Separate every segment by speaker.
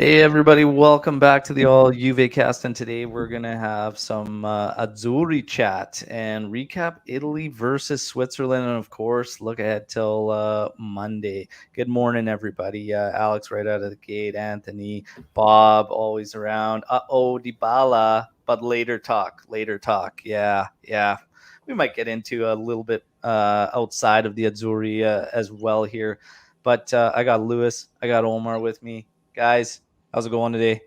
Speaker 1: Hey everybody, welcome back to the All Juve cast, and today we're gonna have some Azzurri chat and recap Italy versus Switzerland, and of course look ahead till Monday. Good morning, everybody. Alex right out of the gate, Anthony, Bob always around. Dybala, but later talk. Later talk. Yeah. We might get into a little bit outside of the Azzurri as well here, but I got Lewis, I got Omar with me, guys. How's it going today?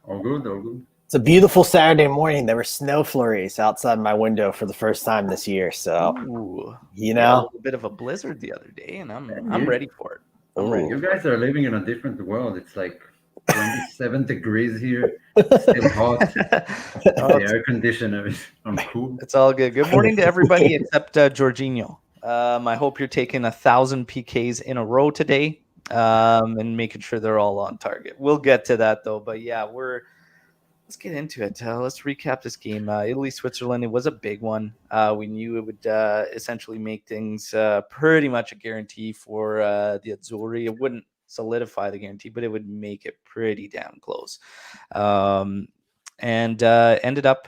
Speaker 2: All good, all good.
Speaker 3: It's a beautiful Saturday morning. There were snow flurries outside my window for the first time this year. So,
Speaker 1: Ooh,
Speaker 3: you
Speaker 1: we had a
Speaker 3: know,
Speaker 1: little bit of a blizzard the other day, and I'm
Speaker 2: And
Speaker 1: I'm
Speaker 2: you,
Speaker 1: ready for it. I'm ready
Speaker 2: you
Speaker 3: ooh,
Speaker 1: for it.
Speaker 2: guys are living in a different world. It's like 27 degrees here, still hot.
Speaker 1: Oh,
Speaker 2: The air conditioner is I'm cool.
Speaker 1: it's all good. Good morning to everybody except Jorginho. I hope you're taking 1,000 PKs in a row today, and making sure they're all on target. We'll get to that though, but yeah, let's get into it. Let's recap this game. Italy, Switzerland. It was a big one. We knew it would essentially make things pretty much a guarantee for the Azzurri. It wouldn't solidify the guarantee, but it would make it pretty damn close. And ended up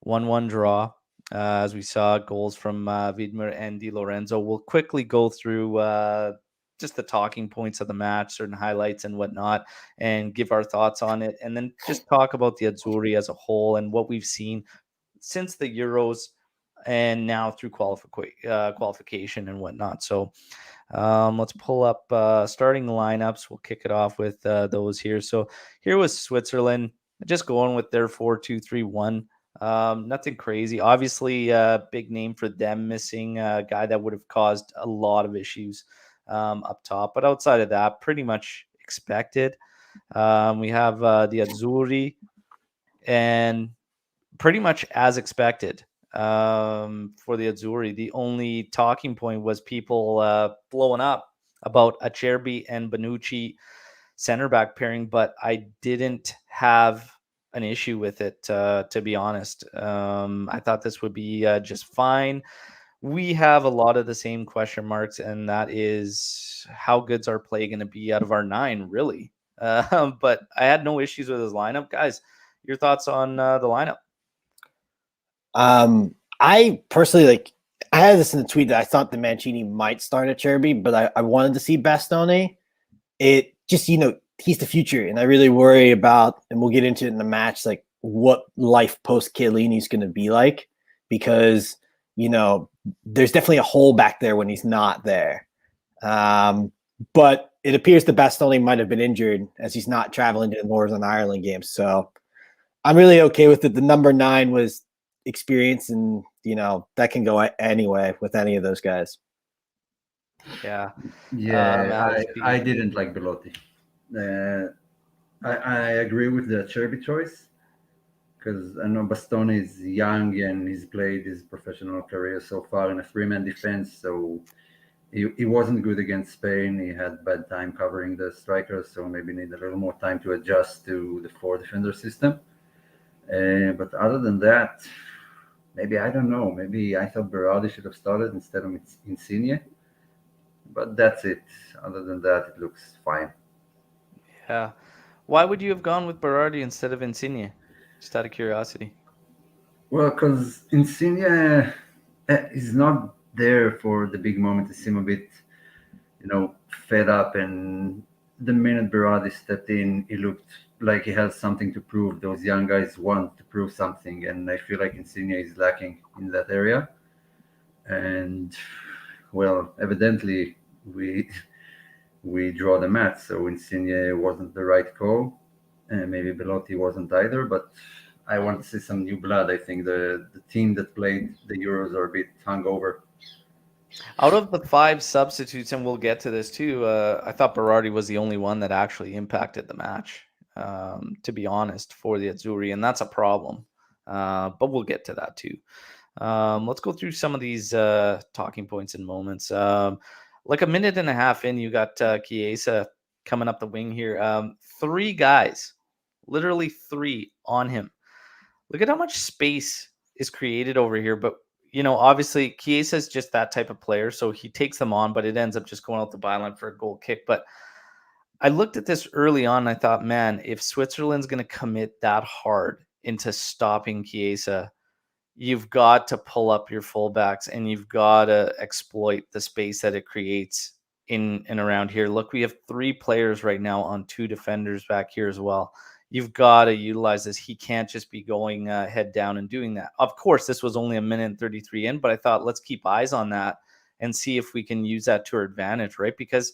Speaker 1: 1-1 draw. As we saw, goals from Widmer and Di Lorenzo. We'll quickly go through just the talking points of the match, certain highlights and whatnot, and give our thoughts on it, and then just talk about the Azzurri as a whole and what we've seen since the Euros and now through qualification and whatnot. So let's pull up starting lineups. We'll kick it off with those here. So here was Switzerland, just going with their 4-2-3-1. Nothing crazy. Obviously, big name for them missing a guy that would have caused a lot of issues up top. But outside of that, pretty much expected. We have the Azzurri, and pretty much as expected for the Azzurri. The only talking point was people blowing up about Acerbi and Bonucci center back pairing, but I didn't have an issue with it, to be honest. I thought this would be just fine. We have a lot of the same question marks, and that is how good's our play going to be out of our nine, really? But I had no issues with his lineup. Guys, your thoughts on the lineup?
Speaker 3: I personally I had this in the tweet that I thought the Mancini might start at Cherby, but I wanted to see Bastoni. It just, he's the future. And I really worry about, and we'll get into it in the match, like what life post Chiellini is going to be like, because, there's definitely a hole back there when he's not there. But it appears the Bastoni might have been injured as he's not traveling to the Northern Ireland games. So I'm really okay with it. The number 9 was experience, and that can go anyway with any of those guys.
Speaker 1: Yeah.
Speaker 2: Yeah,
Speaker 1: Alex,
Speaker 2: I didn't like Belotti. I agree with the Cherby choice because I know Bastoni is young and he's played his professional career so far in a three-man defense. So he wasn't good against Spain. He had bad time covering the strikers, so maybe need a little more time to adjust to the four defender system. But other than that, maybe I don't know. Maybe I thought Berardi should have started instead of Insigne. But that's it. Other than that, it looks fine.
Speaker 1: Yeah. Why would you have gone with Berardi instead of Insigne? Just out of curiosity.
Speaker 2: Well, because Insigne is not there for the big moment. He seemed a bit, fed up. And the minute Berardi stepped in, he looked like he has something to prove. Those young guys want to prove something, and I feel like Insigne is lacking in that area. And well, evidently we draw the match, so Insigne wasn't the right call, and maybe Belotti wasn't either. But I want to see some new blood. I think the team that played the Euros are a bit hungover.
Speaker 1: Out of the 5 substitutes, and we'll get to this too, I thought Berardi was the only one that actually impacted the match, to be honest, for the Azzurri, and that's a problem. But we'll get to that too. Let's go through some of these talking points and moments. Like a minute and a half in, you got Chiesa coming up the wing here. 3 guys, literally 3 on him. Look at how much space is created over here. But, obviously Chiesa is just that type of player. So he takes them on, but it ends up just going out the byline for a goal kick. But I looked at this early on. And I thought, man, if Switzerland's going to commit that hard into stopping Chiesa, you've got to pull up your fullbacks and you've got to exploit the space that it creates in and around here. Look, we have 3 players right now on 2 defenders back here as well. You've got to utilize this. He can't just be going head down and doing that. Of course, this was only a minute and 33 in, but I thought let's keep eyes on that and see if we can use that to our advantage, right? Because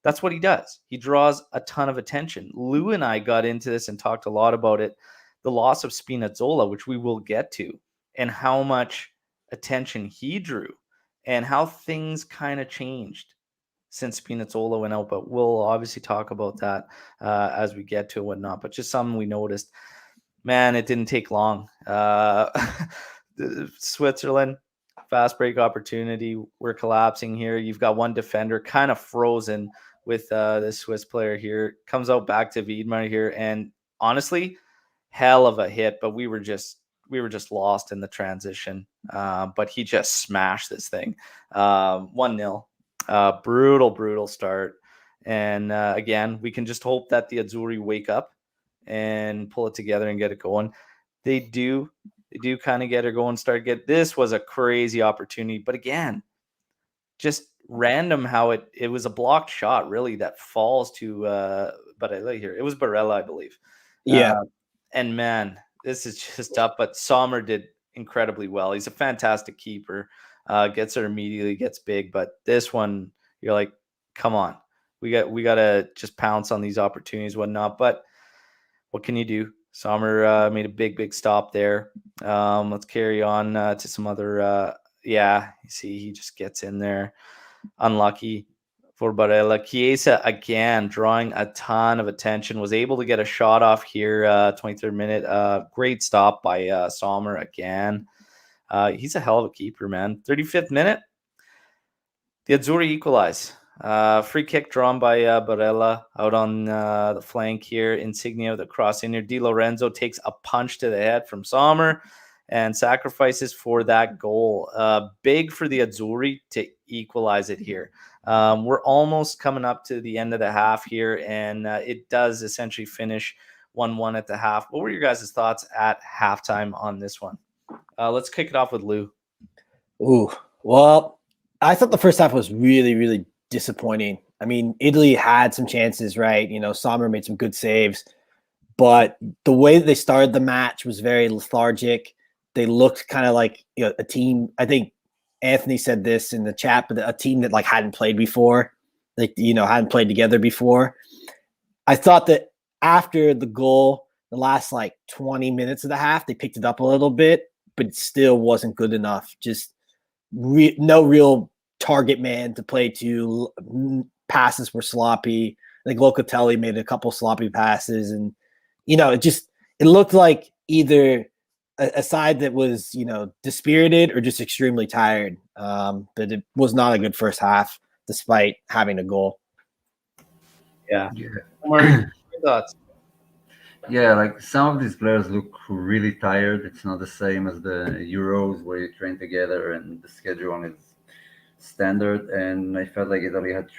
Speaker 1: that's what he does. He draws a ton of attention. Lou and I got into this and talked a lot about it. The loss of Spinazzola, which we will get to, and how much attention he drew and how things kind of changed since Spinazzola went out. But we'll obviously talk about that as we get to it and whatnot. But just something we noticed. Man, it didn't take long. Switzerland, fast break opportunity. We're collapsing here. You've got one defender kind of frozen with the Swiss player here. Comes out back to Wiedmer here. And honestly, hell of a hit, but we were just lost in the transition. But he just smashed this thing. 1-0. Brutal start. And again, we can just hope that the Azzurri wake up and pull it together and get it going. They do kind of get it going, this was a crazy opportunity. But again, just random how it was a blocked shot, really, that falls to Barella here. It was Barella, I believe.
Speaker 3: Yeah.
Speaker 1: And man, this is just tough. But Sommer did incredibly well. He's a fantastic keeper. Gets it immediately, gets big. But this one, you're like, come on, we got to just pounce on these opportunities, whatnot. But what can you do? Sommer made a big stop there. Let's carry on to some other. You see, he just gets in there. Unlucky for Barella. Chiesa again drawing a ton of attention, was able to get a shot off here. 23rd minute, great stop by Sommer again. He's a hell of a keeper, man. 35th minute, the Azzurri equalize. Free kick drawn by Barella out on the flank here. Insignia with a cross in here. Di Lorenzo takes a punch to the head from Sommer and sacrifices for that goal. Big for the Azzurri to equalize it here. We're almost coming up to the end of the half here, and it does essentially finish 1-1 at the half. What were your guys' thoughts at halftime on this one? Let's kick it off with Lou.
Speaker 3: Ooh, well, I thought the first half was really disappointing. I mean, Italy had some chances, right? Sommer made some good saves, but the way that they started the match was very lethargic. They looked kind of like a team. I think Anthony said this in the chat, but a team that hadn't played before, hadn't played together before. I thought that after the goal, the last 20 minutes of the half, they picked it up a little bit, but it still wasn't good enough. Just no real target man to play to. Passes were sloppy. I think Locatelli made a couple sloppy passes, and it looked like either a side that was dispirited or just extremely tired. But it was not a good first half, despite having a goal.
Speaker 1: Yeah. Your thoughts?
Speaker 2: Yeah, some of these players look really tired. It's not the same as the Euros where you train together and the schedule is standard. And I felt like Italy had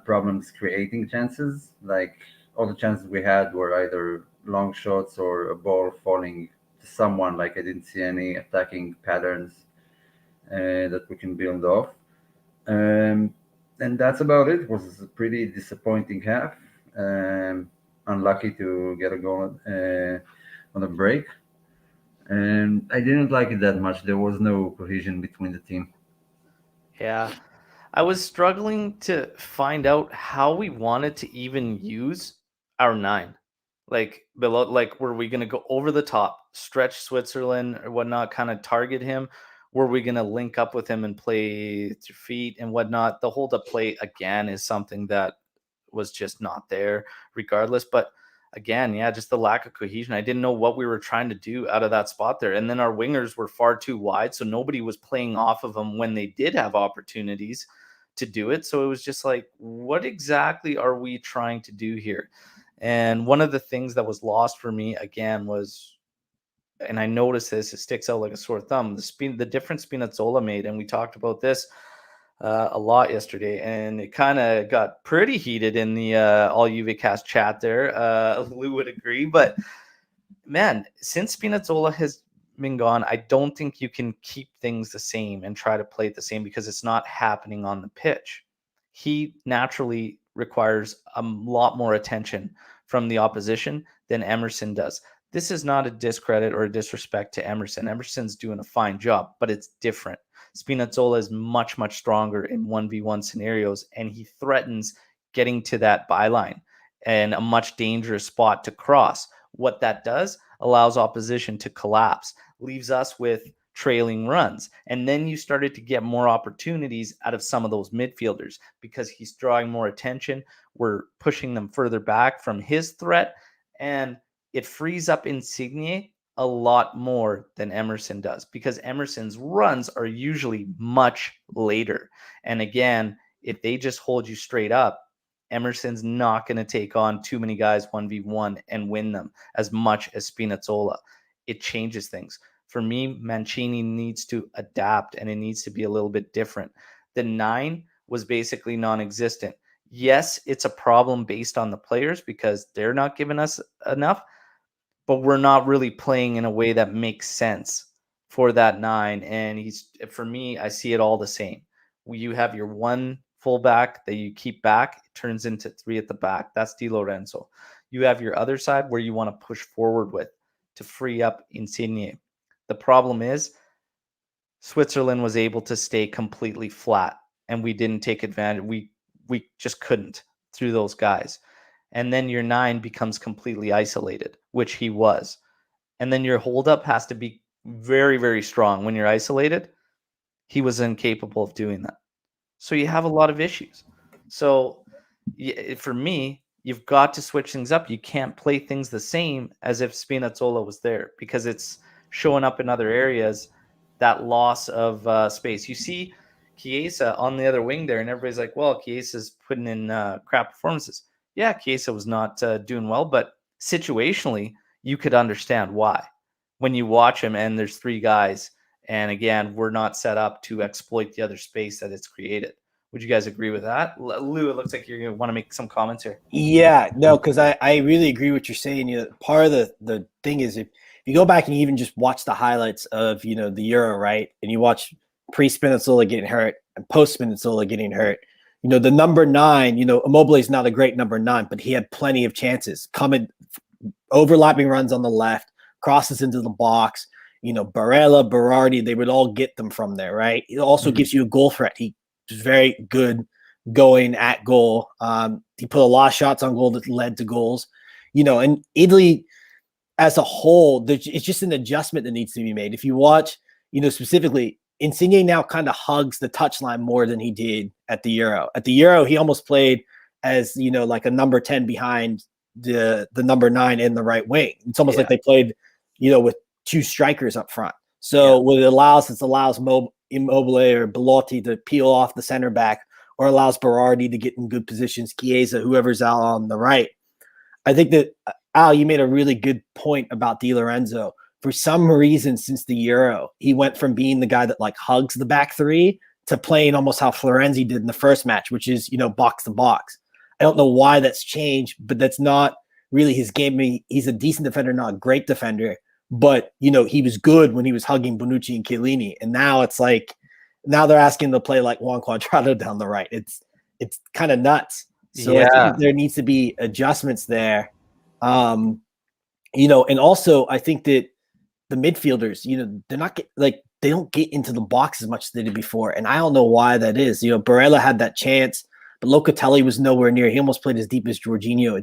Speaker 2: problems creating chances. All the chances we had were either long shots or a ball falling to someone. I didn't see any attacking patterns that we can build off. And that's about it. It was a pretty disappointing half. Unlucky to get a goal on a break. And I didn't like it that much. There was no cohesion between the team.
Speaker 1: Yeah. I was struggling to find out how we wanted to even use our 9. Below, were we going to go over the top, stretch Switzerland or whatnot, kind of target him? Were we going to link up with him and play through feet and whatnot? The hold up play, again, is something that was just not there regardless. But again, just the lack of cohesion. I didn't know what we were trying to do out of that spot there. And then our wingers were far too wide, so nobody was playing off of them when they did have opportunities to do it. So it was just what exactly are we trying to do here? And one of the things that was lost for me again was, and I noticed this, it sticks out like a sore thumb, the difference Spinazzola made, and we talked about this. a lot yesterday, and it kind of got pretty heated in the all UVCast chat there. Lou would agree, but man, since Spinazzola has been gone, I don't think you can keep things the same and try to play it the same because it's not happening on the pitch. He naturally requires a lot more attention from the opposition than Emerson does. This is not a discredit or a disrespect to Emerson. Emerson's doing a fine job, but it's different. Spinazzola is much, much stronger in 1v1 scenarios, and he threatens getting to that byline and a much dangerous spot to cross. What that does allows opposition to collapse, leaves us with trailing runs. And then you started to get more opportunities out of some of those midfielders because he's drawing more attention. We're pushing them further back from his threat, and it frees up Insigne a lot more than Emerson does because Emerson's runs are usually much later. And again, if they just hold you straight up, Emerson's not going to take on too many guys 1v1 and win them as much as Spinazzola. It changes things. For me, Mancini needs to adapt, and it needs to be a little bit different. The 9 was basically non-existent. Yes, it's a problem based on the players because they're not giving us enough, but we're not really playing in a way that makes sense for that 9. And for me, I see it all the same. You have your one fullback that you keep back, it turns into 3 at the back. That's Di Lorenzo. You have your other side where you want to push forward with to free up Insigne. The problem is Switzerland was able to stay completely flat, and we didn't take advantage. We just couldn't through those guys. And then your 9 becomes completely isolated, which he was. And then your holdup has to be very, very strong. When you're isolated, he was incapable of doing that. So you have a lot of issues. So for me, you've got to switch things up. You can't play things the same as if Spinazzola was there because it's showing up in other areas, that loss of space. You see Chiesa on the other wing there, and everybody's like, well, Chiesa's putting in crap performances. Yeah, Chiesa was not doing well, but situationally, you could understand why. When you watch him and there's 3 guys, and again, we're not set up to exploit the other space that it's created. Would you guys agree with that? Lou, it looks like you're going to want to make some comments here.
Speaker 3: Yeah, no, because I really agree with what you're saying. Part of the thing is if you go back and you even just watch the highlights of, the Euro, right? And you watch pre-Spinazzola getting hurt and post-Spinazzola getting hurt. The number 9, Immobile is not a great number 9, but he had plenty of chances coming, overlapping runs on the left, crosses into the box. Barella, Berardi, they would all get them from there, right? It also gives you a goal threat. He was very good going at goal. He put a lot of shots on goal that led to goals. And Italy as a whole, it's just an adjustment that needs to be made. If you watch, specifically, Insigne now kind of hugs the touchline more than he did at the Euro. At the Euro, he almost played as, like a number 10 behind the number 9 in the right wing. It's almost like they played, with 2 strikers up front. So what it allows Immobile or Belotti to peel off the center back, or allows Berardi to get in good positions, Chiesa, whoever's out on the right. I think that, Al, you made a really good point about Di Lorenzo. For some reason, since the Euro, he went from being the guy that hugs the back 3 to playing almost how Florenzi did in the first match, which is, box to box. I don't know why that's changed, but that's not really his game. He's a decent defender, not a great defender, but, he was good when he was hugging Bonucci and Chiellini. And now it's now they're asking him to play like Juan Cuadrado down the right. It's kind of nuts. So I think there needs to be adjustments there. And also I think that the midfielders, they're not they don't get into the box as much as they did before. And I don't know why that is. Barella had that chance, but Locatelli was nowhere near. He almost played as deep as Jorginho.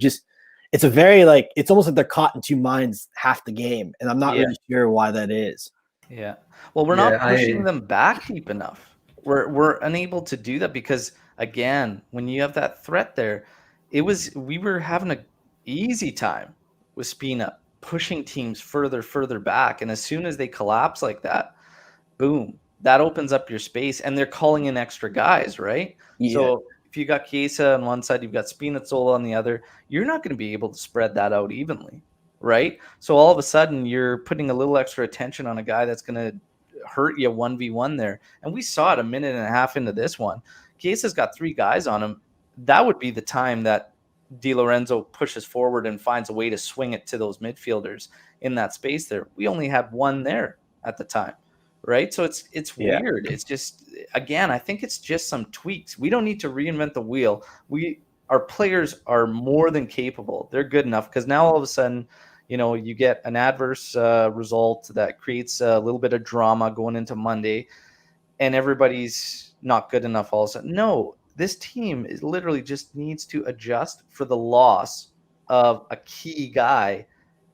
Speaker 3: It's a very it's almost like they're caught in 2 minds half the game. And I'm not really sure why that is.
Speaker 1: Yeah. Well, we're not pushing them back deep enough. We're unable to do that because, again, when you have that threat there, we were having an easy time with Spina pushing teams further back. And as soon as they collapse like that, boom, that opens up your space, and they're calling in extra guys, right? Yeah. So if you got Chiesa on one side, you've got Spinazzola on the other, you're not going to be able to spread that out evenly, right? So all of a sudden, you're putting a little extra attention on a guy that's going to hurt you 1v1 there. And we saw it a minute and a half into this one. Chiesa's got 3 guys on him. That would be the time that Di Lorenzo pushes forward and finds a way to swing it to those midfielders in that space there. We only had 1 there at the time, right? So it's weird. It's just, again, I think it's just some tweaks. We don't need to reinvent the wheel. Our players are more than capable. They're good enough, because now all of a sudden, you get an adverse result that creates a little bit of drama going into Monday, and everybody's not good enough all of a sudden. No, this team is literally just needs to adjust for the loss of a key guy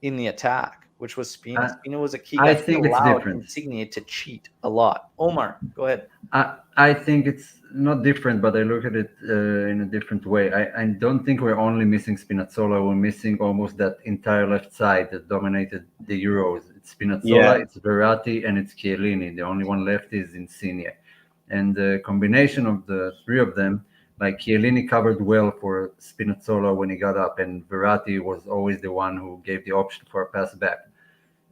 Speaker 1: in the attack, which was Spina. Spina was a key guy.
Speaker 2: I think it's different.
Speaker 1: Insigne to cheat a lot. Omar, go ahead.
Speaker 2: I think it's not different, but I look at it in a different way. I don't think we're only missing Spinazzola. We're missing almost that entire left side that dominated the Euros. It's Spinazzola, it's Verratti, and it's Chiellini. The only one left is Insigne. And the combination of the 3 of them, like Chiellini covered well for Spinazzola when he got up, and Verratti was always the one who gave the option for a pass back.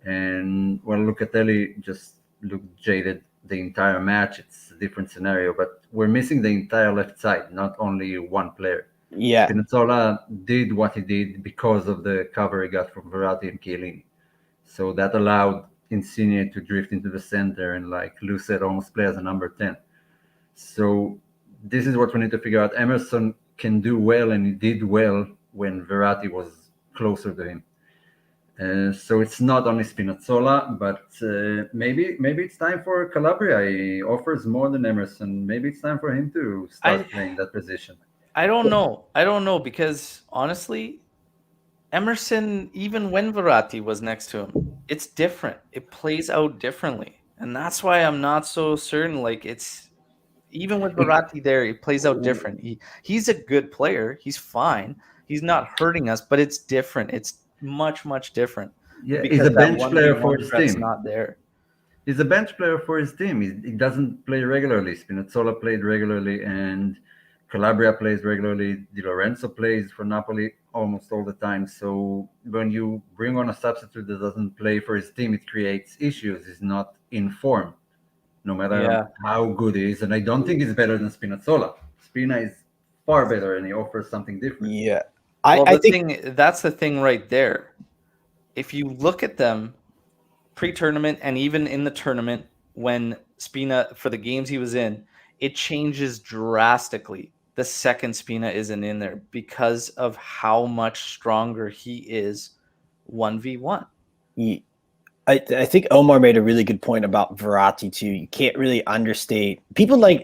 Speaker 2: And Locatelli just looked jaded the entire match. It's a different scenario, but we're missing the entire left side, not only one player.
Speaker 3: Yeah.
Speaker 2: Spinazzola did what he did because of the cover he got from Verratti and Chiellini. So that allowed Insigne to drift into the center and, like Lou said, almost play as a number 10. So this is what we need to figure out. Emerson can do well, and he did well when Verratti was closer to him. So it's not only Spinazzola, but maybe it's time for Calabria. He offers more than Emerson. Maybe it's time for him to start playing that position.
Speaker 1: I don't know, because honestly, Emerson, even when Verratti was next to him, it's different. It plays out differently. And that's why I'm not so certain. Like, it's even with Verratti there, it plays out different. He's a good player. He's fine. He's not hurting us, but it's different. It's much different.
Speaker 2: Yeah, he's a bench player for his team.
Speaker 1: Not there.
Speaker 2: He's a bench player for his team. He doesn't play regularly. Spinazzola played regularly, and Calabria plays regularly. Di Lorenzo plays for Napoli almost all the time. So when you bring on a substitute that doesn't play for his team, it creates issues. He's not in form, no matter how good he is. And I don't think he's better than Spinazzola. Spina is far better, and he offers something different.
Speaker 3: Yeah.
Speaker 1: I think that's the thing right there. If you look at them pre-tournament and even in the tournament, when Spina, for the games he was in, it changes drastically the second Spina isn't in there, because of how much stronger he is 1v1.
Speaker 3: I think Omar made a really good point about Verratti too. You can't really understate. People like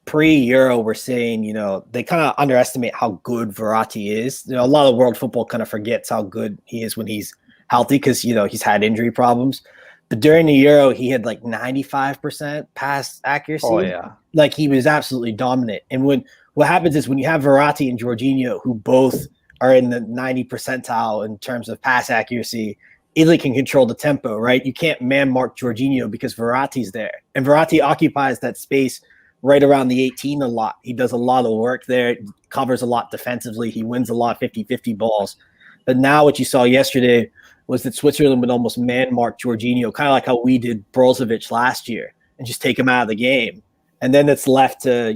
Speaker 3: pre-Euro were saying, they kind of underestimate how good Verratti is. A lot of world football kind of forgets how good he is when he's healthy, because he's had injury problems. But during the Euro, he had like 95% pass accuracy.
Speaker 1: Oh yeah,
Speaker 3: like he was absolutely dominant. And what happens is when you have Verratti and Jorginho, who both are in the 90 percentile in terms of pass accuracy, Italy can control the tempo, right? You can't man mark Jorginho because Verratti's there. And Verratti occupies that space right around the 18 a lot. He does a lot of work there, covers a lot defensively. He wins a lot 50-50 balls. But now what you saw yesterday was that Switzerland would almost man mark Jorginho, kind of like how we did Brozovic last year, and just take him out of the game. And then it's left to,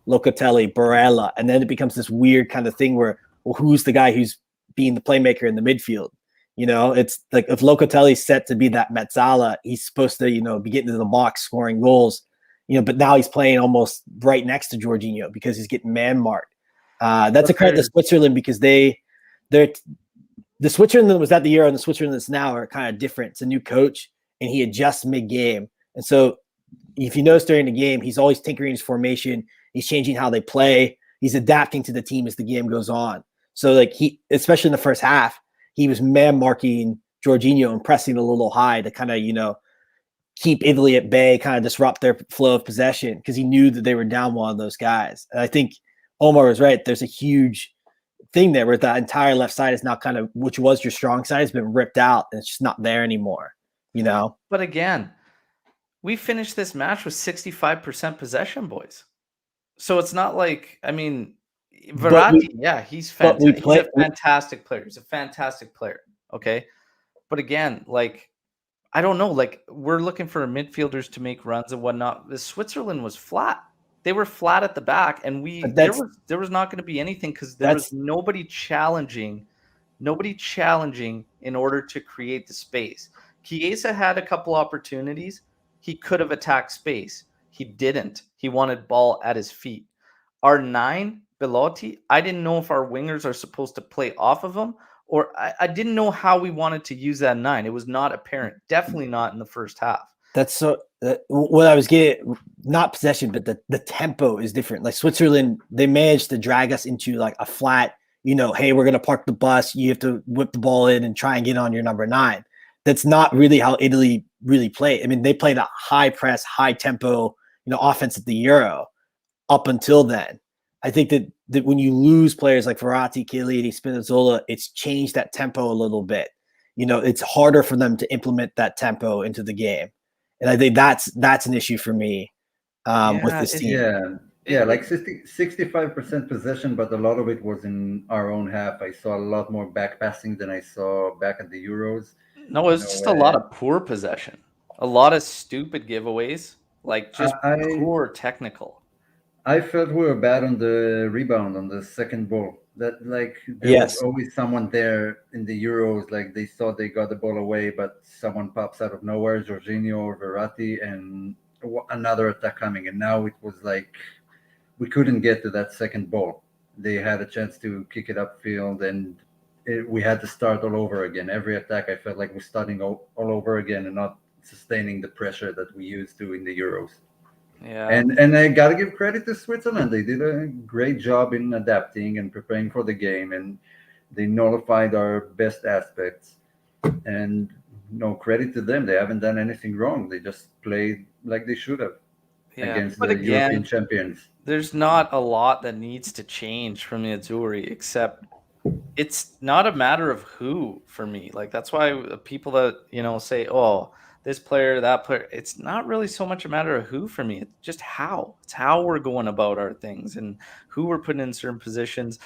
Speaker 3: Locatelli, Barella. And then it becomes this weird kind of thing where, well, who's the guy who's being the playmaker in the midfield? It's like if Locatelli's set to be that Mezzala, he's supposed to, be getting to the box, scoring goals, but now he's playing almost right next to Jorginho because he's getting man marked. That's a credit to Switzerland, because the Switzerland that was at the Euro and the Switzerland that's now are kind of different. It's a new coach, and he adjusts mid-game. And so if you notice during the game, he's always tinkering his formation. He's changing how they play. He's adapting to the team as the game goes on. So like especially in the first half, he was man marking Jorginho and pressing a little high to kind of, keep Italy at bay, kind of disrupt their flow of possession, because he knew that they were down one of those guys. And I think Omar was right. There's a huge thing there where the entire left side is now kind of, which was your strong side, has been ripped out, and it's just not there anymore,
Speaker 1: But again, we finished this match with 65% possession, boys. So it's not like, Verratti, he's fantastic. He's a fantastic player. He's a fantastic player. Okay. But again, like, I don't know. Like, we're looking for midfielders to make runs and whatnot. The Switzerland was flat. They were flat at the back, and
Speaker 3: But
Speaker 1: there was not going to be anything because there was
Speaker 3: that's
Speaker 1: nobody challenging in order to create the space. Chiesa had a couple opportunities. He could have attacked space. He didn't. He wanted ball at his feet. Our 9, Belotti, I didn't know if our wingers are supposed to play off of him, or I didn't know how we wanted to use that 9. It was not apparent. Definitely not in the first half.
Speaker 3: that's so what I was getting, not possession, but the tempo is different. Like Switzerland, they managed to drag us into like a flat, hey, we're gonna park the bus. You have to whip the ball in and try and get on your number 9. That's not really how Italy really played. I mean, they played a high press, high tempo, offense at the Euro up until then. I think that when you lose players like Verratti, Chiellini, Spinazzola, it's changed that tempo a little bit. It's harder for them to implement that tempo into the game. And I think that's an issue for me with this team.
Speaker 2: Yeah, like 65% possession, but a lot of it was in our own half. I saw a lot more back passing than I saw back at the Euros.
Speaker 1: No, it was just a lot of poor possession, a lot of stupid giveaways, like just poor technical.
Speaker 2: I felt we were bad on the rebound on the second ball. That like there was always someone there in the Euros. Like they thought they got the ball away, but someone pops out of nowhere, Jorginho or Verratti, and another attack coming. And now it was like we couldn't get to that second ball. They had a chance to kick it upfield, and we had to start all over again. Every attack, I felt like we're starting all over again and not sustaining the pressure that we used to in the Euros.
Speaker 1: Yeah.
Speaker 2: And I gotta give credit to Switzerland. They did a great job in adapting and preparing for the game, and they nullified our best aspects. And no credit to them. They haven't done anything wrong. They just played like they should have against the European champions.
Speaker 1: There's not a lot that needs to change from the Azzurri, except it's not a matter of who for me. Like, that's why people that, say, oh, this player, that player, it's not really so much a matter of who for me. It's just how. It's how we're going about our things and who we're putting in certain positions.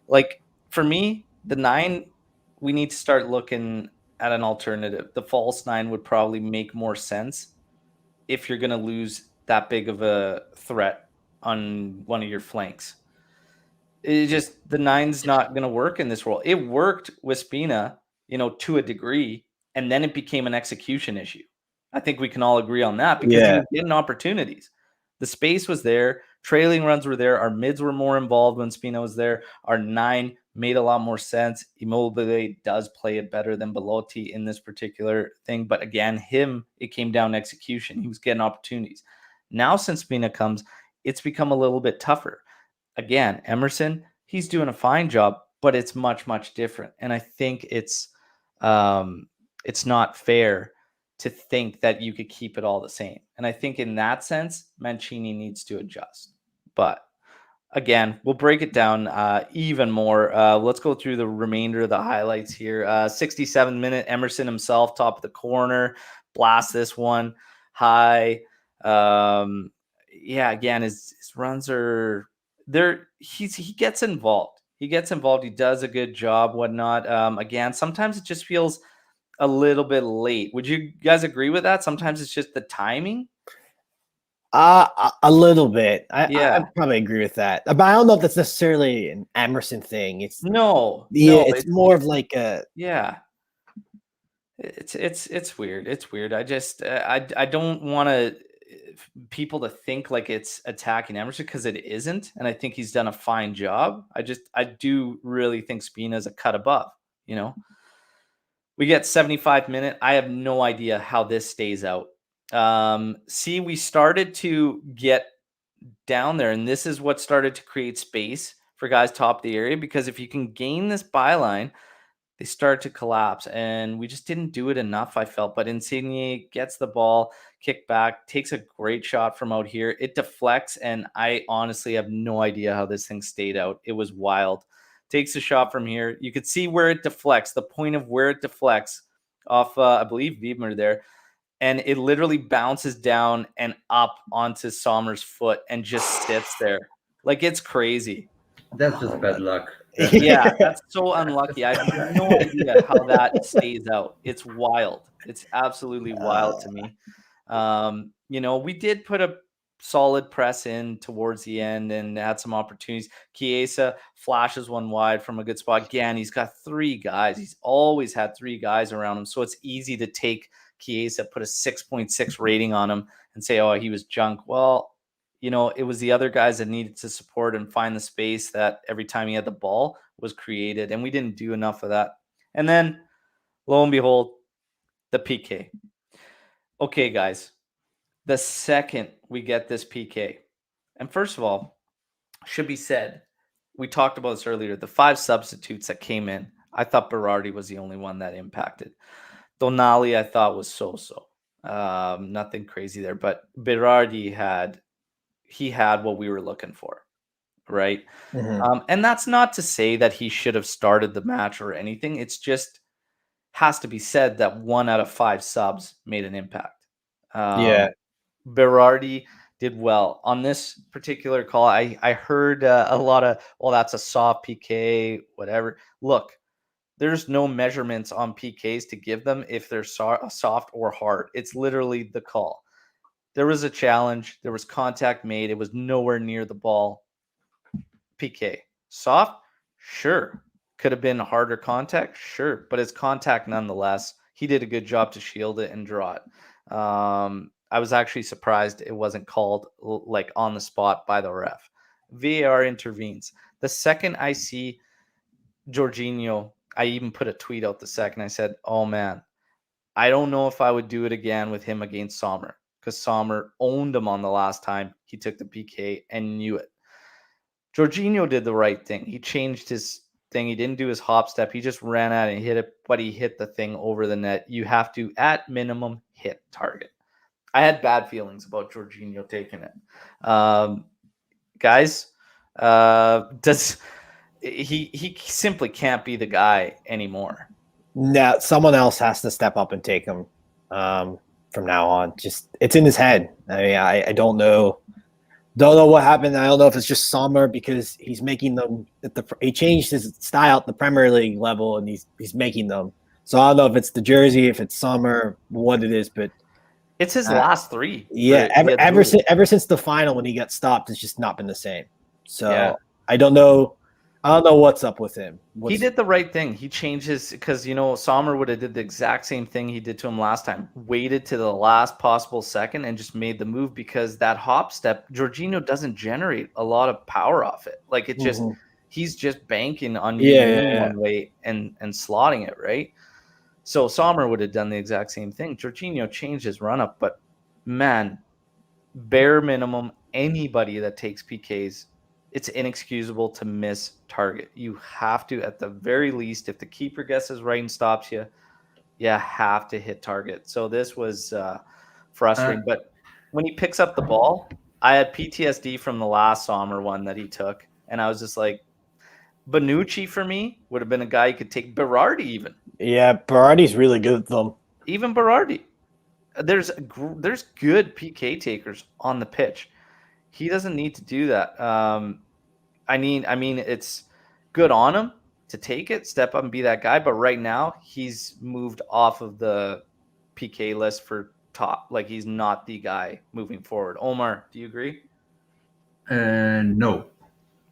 Speaker 1: Like, for me, the 9, we need to start looking at an alternative. The false 9 would probably make more sense if you're going to lose that big of a threat on one of your flanks. It just, the 9's not going to work in this role. It worked with Spina, to a degree, and then it became an execution issue. I think we can all agree on that because he was getting opportunities. The space was there. Trailing runs were there. Our mids were more involved when Spina was there. Our 9 made a lot more sense. Immobile does play it better than Belotti in this particular thing. But again, it came down to execution. He was getting opportunities. Now, since Spina comes, it's become a little bit tougher. Again, Emerson, he's doing a fine job, but it's much, much different. And I think it's not fair to think that you could keep it all the same. And I think in that sense, Mancini needs to adjust. But again, we'll break it down even more. Let's go through the remainder of the highlights here. 67th minute, Emerson himself, top of the corner, blast this one high. Again, his runs are there. He gets involved. He does a good job, whatnot. Again, sometimes it just feels a little bit late. Would you guys agree with that? Sometimes it's just the timing.
Speaker 3: A little bit. I probably agree with that, but I don't know if that's necessarily an Emerson thing. It's more of like a
Speaker 1: It's weird. It's weird. I just I don't want people to think like it's attacking Emerson because it isn't, and I think he's done a fine job. I do really think Spina's a cut above. We get 75 minute. I have no idea how this stays out. We started to get down there, and this is what started to create space for guys top of the area, because if you can gain this byline, they start to collapse, and we just didn't do it enough, I felt. But Insigne gets the ball, kick back, takes a great shot from out here. It deflects, and I honestly have no idea how this thing stayed out. It was wild. Takes a shot from here. You could see where it deflects, the point of where it deflects off, I believe, Wiedmer there. And it literally bounces down and up onto Sommer's foot and just sits there. Like, it's crazy.
Speaker 2: That's just bad luck.
Speaker 1: Yeah, that's so unlucky. I have no idea how that stays out. It's wild. It's absolutely wild to me. We did put a solid press in towards the end and had some opportunities. Chiesa flashes one wide from a good spot. Again, he's got three guys. He's always had three guys around him. So it's easy to take Chiesa, put a 6.6 rating on him and say, oh, he was junk. Well, it was the other guys that needed to support and find the space that every time he had the ball was created. And we didn't do enough of that. And then lo and behold, the PK. Okay, guys, the second we get this PK, and first of all, should be said, we talked about this earlier, the 5 substitutes that came in, I thought Berardi was the only one that impacted. Donali, I thought was so-so. Nothing crazy there, but Berardi had what we were looking for, right? And that's not to say that he should have started the match or anything. It's just has to be said that 1 out of 5 subs made an impact.
Speaker 3: Yeah.
Speaker 1: Berardi did well on this particular call. I heard a lot of, well, that's a soft PK, whatever. Look, there's no measurements on PKs to give them if they're soft or hard. It's literally the call. There was a challenge. There was contact made. It was nowhere near the ball. PK. Soft? Sure. Could have been harder contact? Sure. But it's contact nonetheless. He did a good job to shield it and draw it. I was actually surprised it wasn't called like on the spot by the ref. VAR intervenes. The second I see Jorginho, I even put a tweet out the second. I said, oh man, I don't know if I would do it again with him against Sommer, because Sommer owned him on the last time he took the PK and knew it. Jorginho did the right thing. He changed his thing. He didn't do his hop step. He just ran at it and hit it, but he hit the thing over the net. You have to, at minimum, hit target. I had bad feelings about Jorginho taking it. Guys, he simply can't be the guy anymore.
Speaker 3: Now someone else has to step up and take him from now on. Just it's in his head. I mean, I don't know. Don't know what happened. I don't know if it's just Sommer because he's making them. He changed his style at the Premier League level, and he's making them. So I don't know if it's the jersey, if it's Sommer, what it is, but
Speaker 1: it's his last 3.
Speaker 3: Yeah, ever since the final when he got stopped, it's just not been the same. So yeah. I don't know what's up with him.
Speaker 1: He did the right thing. He changed his, because Sommer would have did the exact same thing he did to him last time. Waited to the last possible second and just made the move, because that hop step, Jorginho doesn't generate a lot of power off it. Like it just he's just banking on one way and slotting it, right? So Sommer would have done the exact same thing. Jorginho changed his run up, but man, bare minimum, anybody that takes PKs, it's inexcusable to miss target. You have to, at the very least, if the keeper guesses right and stops you, you have to hit target. So this was frustrating. But when he picks up the ball, I had PTSD from the last Sommer one that he took. And I was just like, Bonucci for me would have been a guy you could take. Berardi even.
Speaker 3: Yeah, Berardi's really good at them.
Speaker 1: Even Berardi. There's good PK takers on the pitch. He doesn't need to do that. I mean, it's good on him to take it, step up and be that guy. But right now, he's moved off of the PK list for top. Like, he's not the guy moving forward. Omar, do you agree?
Speaker 2: No.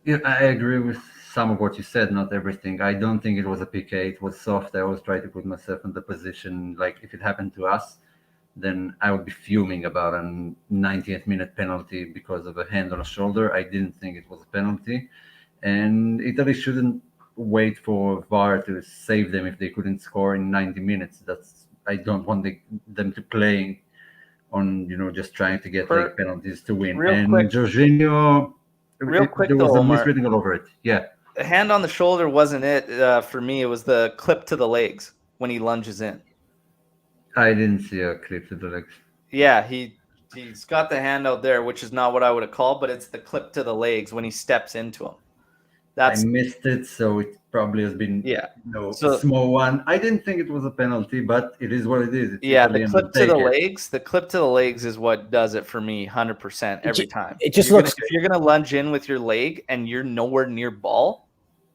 Speaker 2: Yeah, I agree with some of what you said, not everything. I don't think it was a PK. It was soft. I always try to put myself in the position, like if it happened to us, then I would be fuming about a 90th minute penalty because of a hand on a shoulder. I didn't think it was a penalty. And Italy shouldn't wait for VAR to save them if they couldn't score in 90 minutes. I don't want them to play on, just trying to get like penalties to win. And Jorginho, there was a misreading all over it. Yeah.
Speaker 1: The hand on the shoulder wasn't it for me. It was the clip to the legs when he lunges in.
Speaker 2: I didn't see a clip to the legs.
Speaker 1: Yeah, he's got the hand out there, which is not what I would have called, but it's the clip to the legs when he steps into him.
Speaker 2: I
Speaker 1: That's
Speaker 2: missed it, so it probably has been
Speaker 1: yeah.
Speaker 2: a
Speaker 1: So
Speaker 2: small one. I didn't think it was a penalty, but it is what it is. It's
Speaker 1: yeah, the
Speaker 2: Italy, and
Speaker 1: clip
Speaker 2: we'll
Speaker 1: to the
Speaker 2: take it.
Speaker 1: legs, the clip to the legs is what does it for me 100% every time.
Speaker 3: It just looks
Speaker 1: If you're gonna lunge in with your leg and you're nowhere near ball,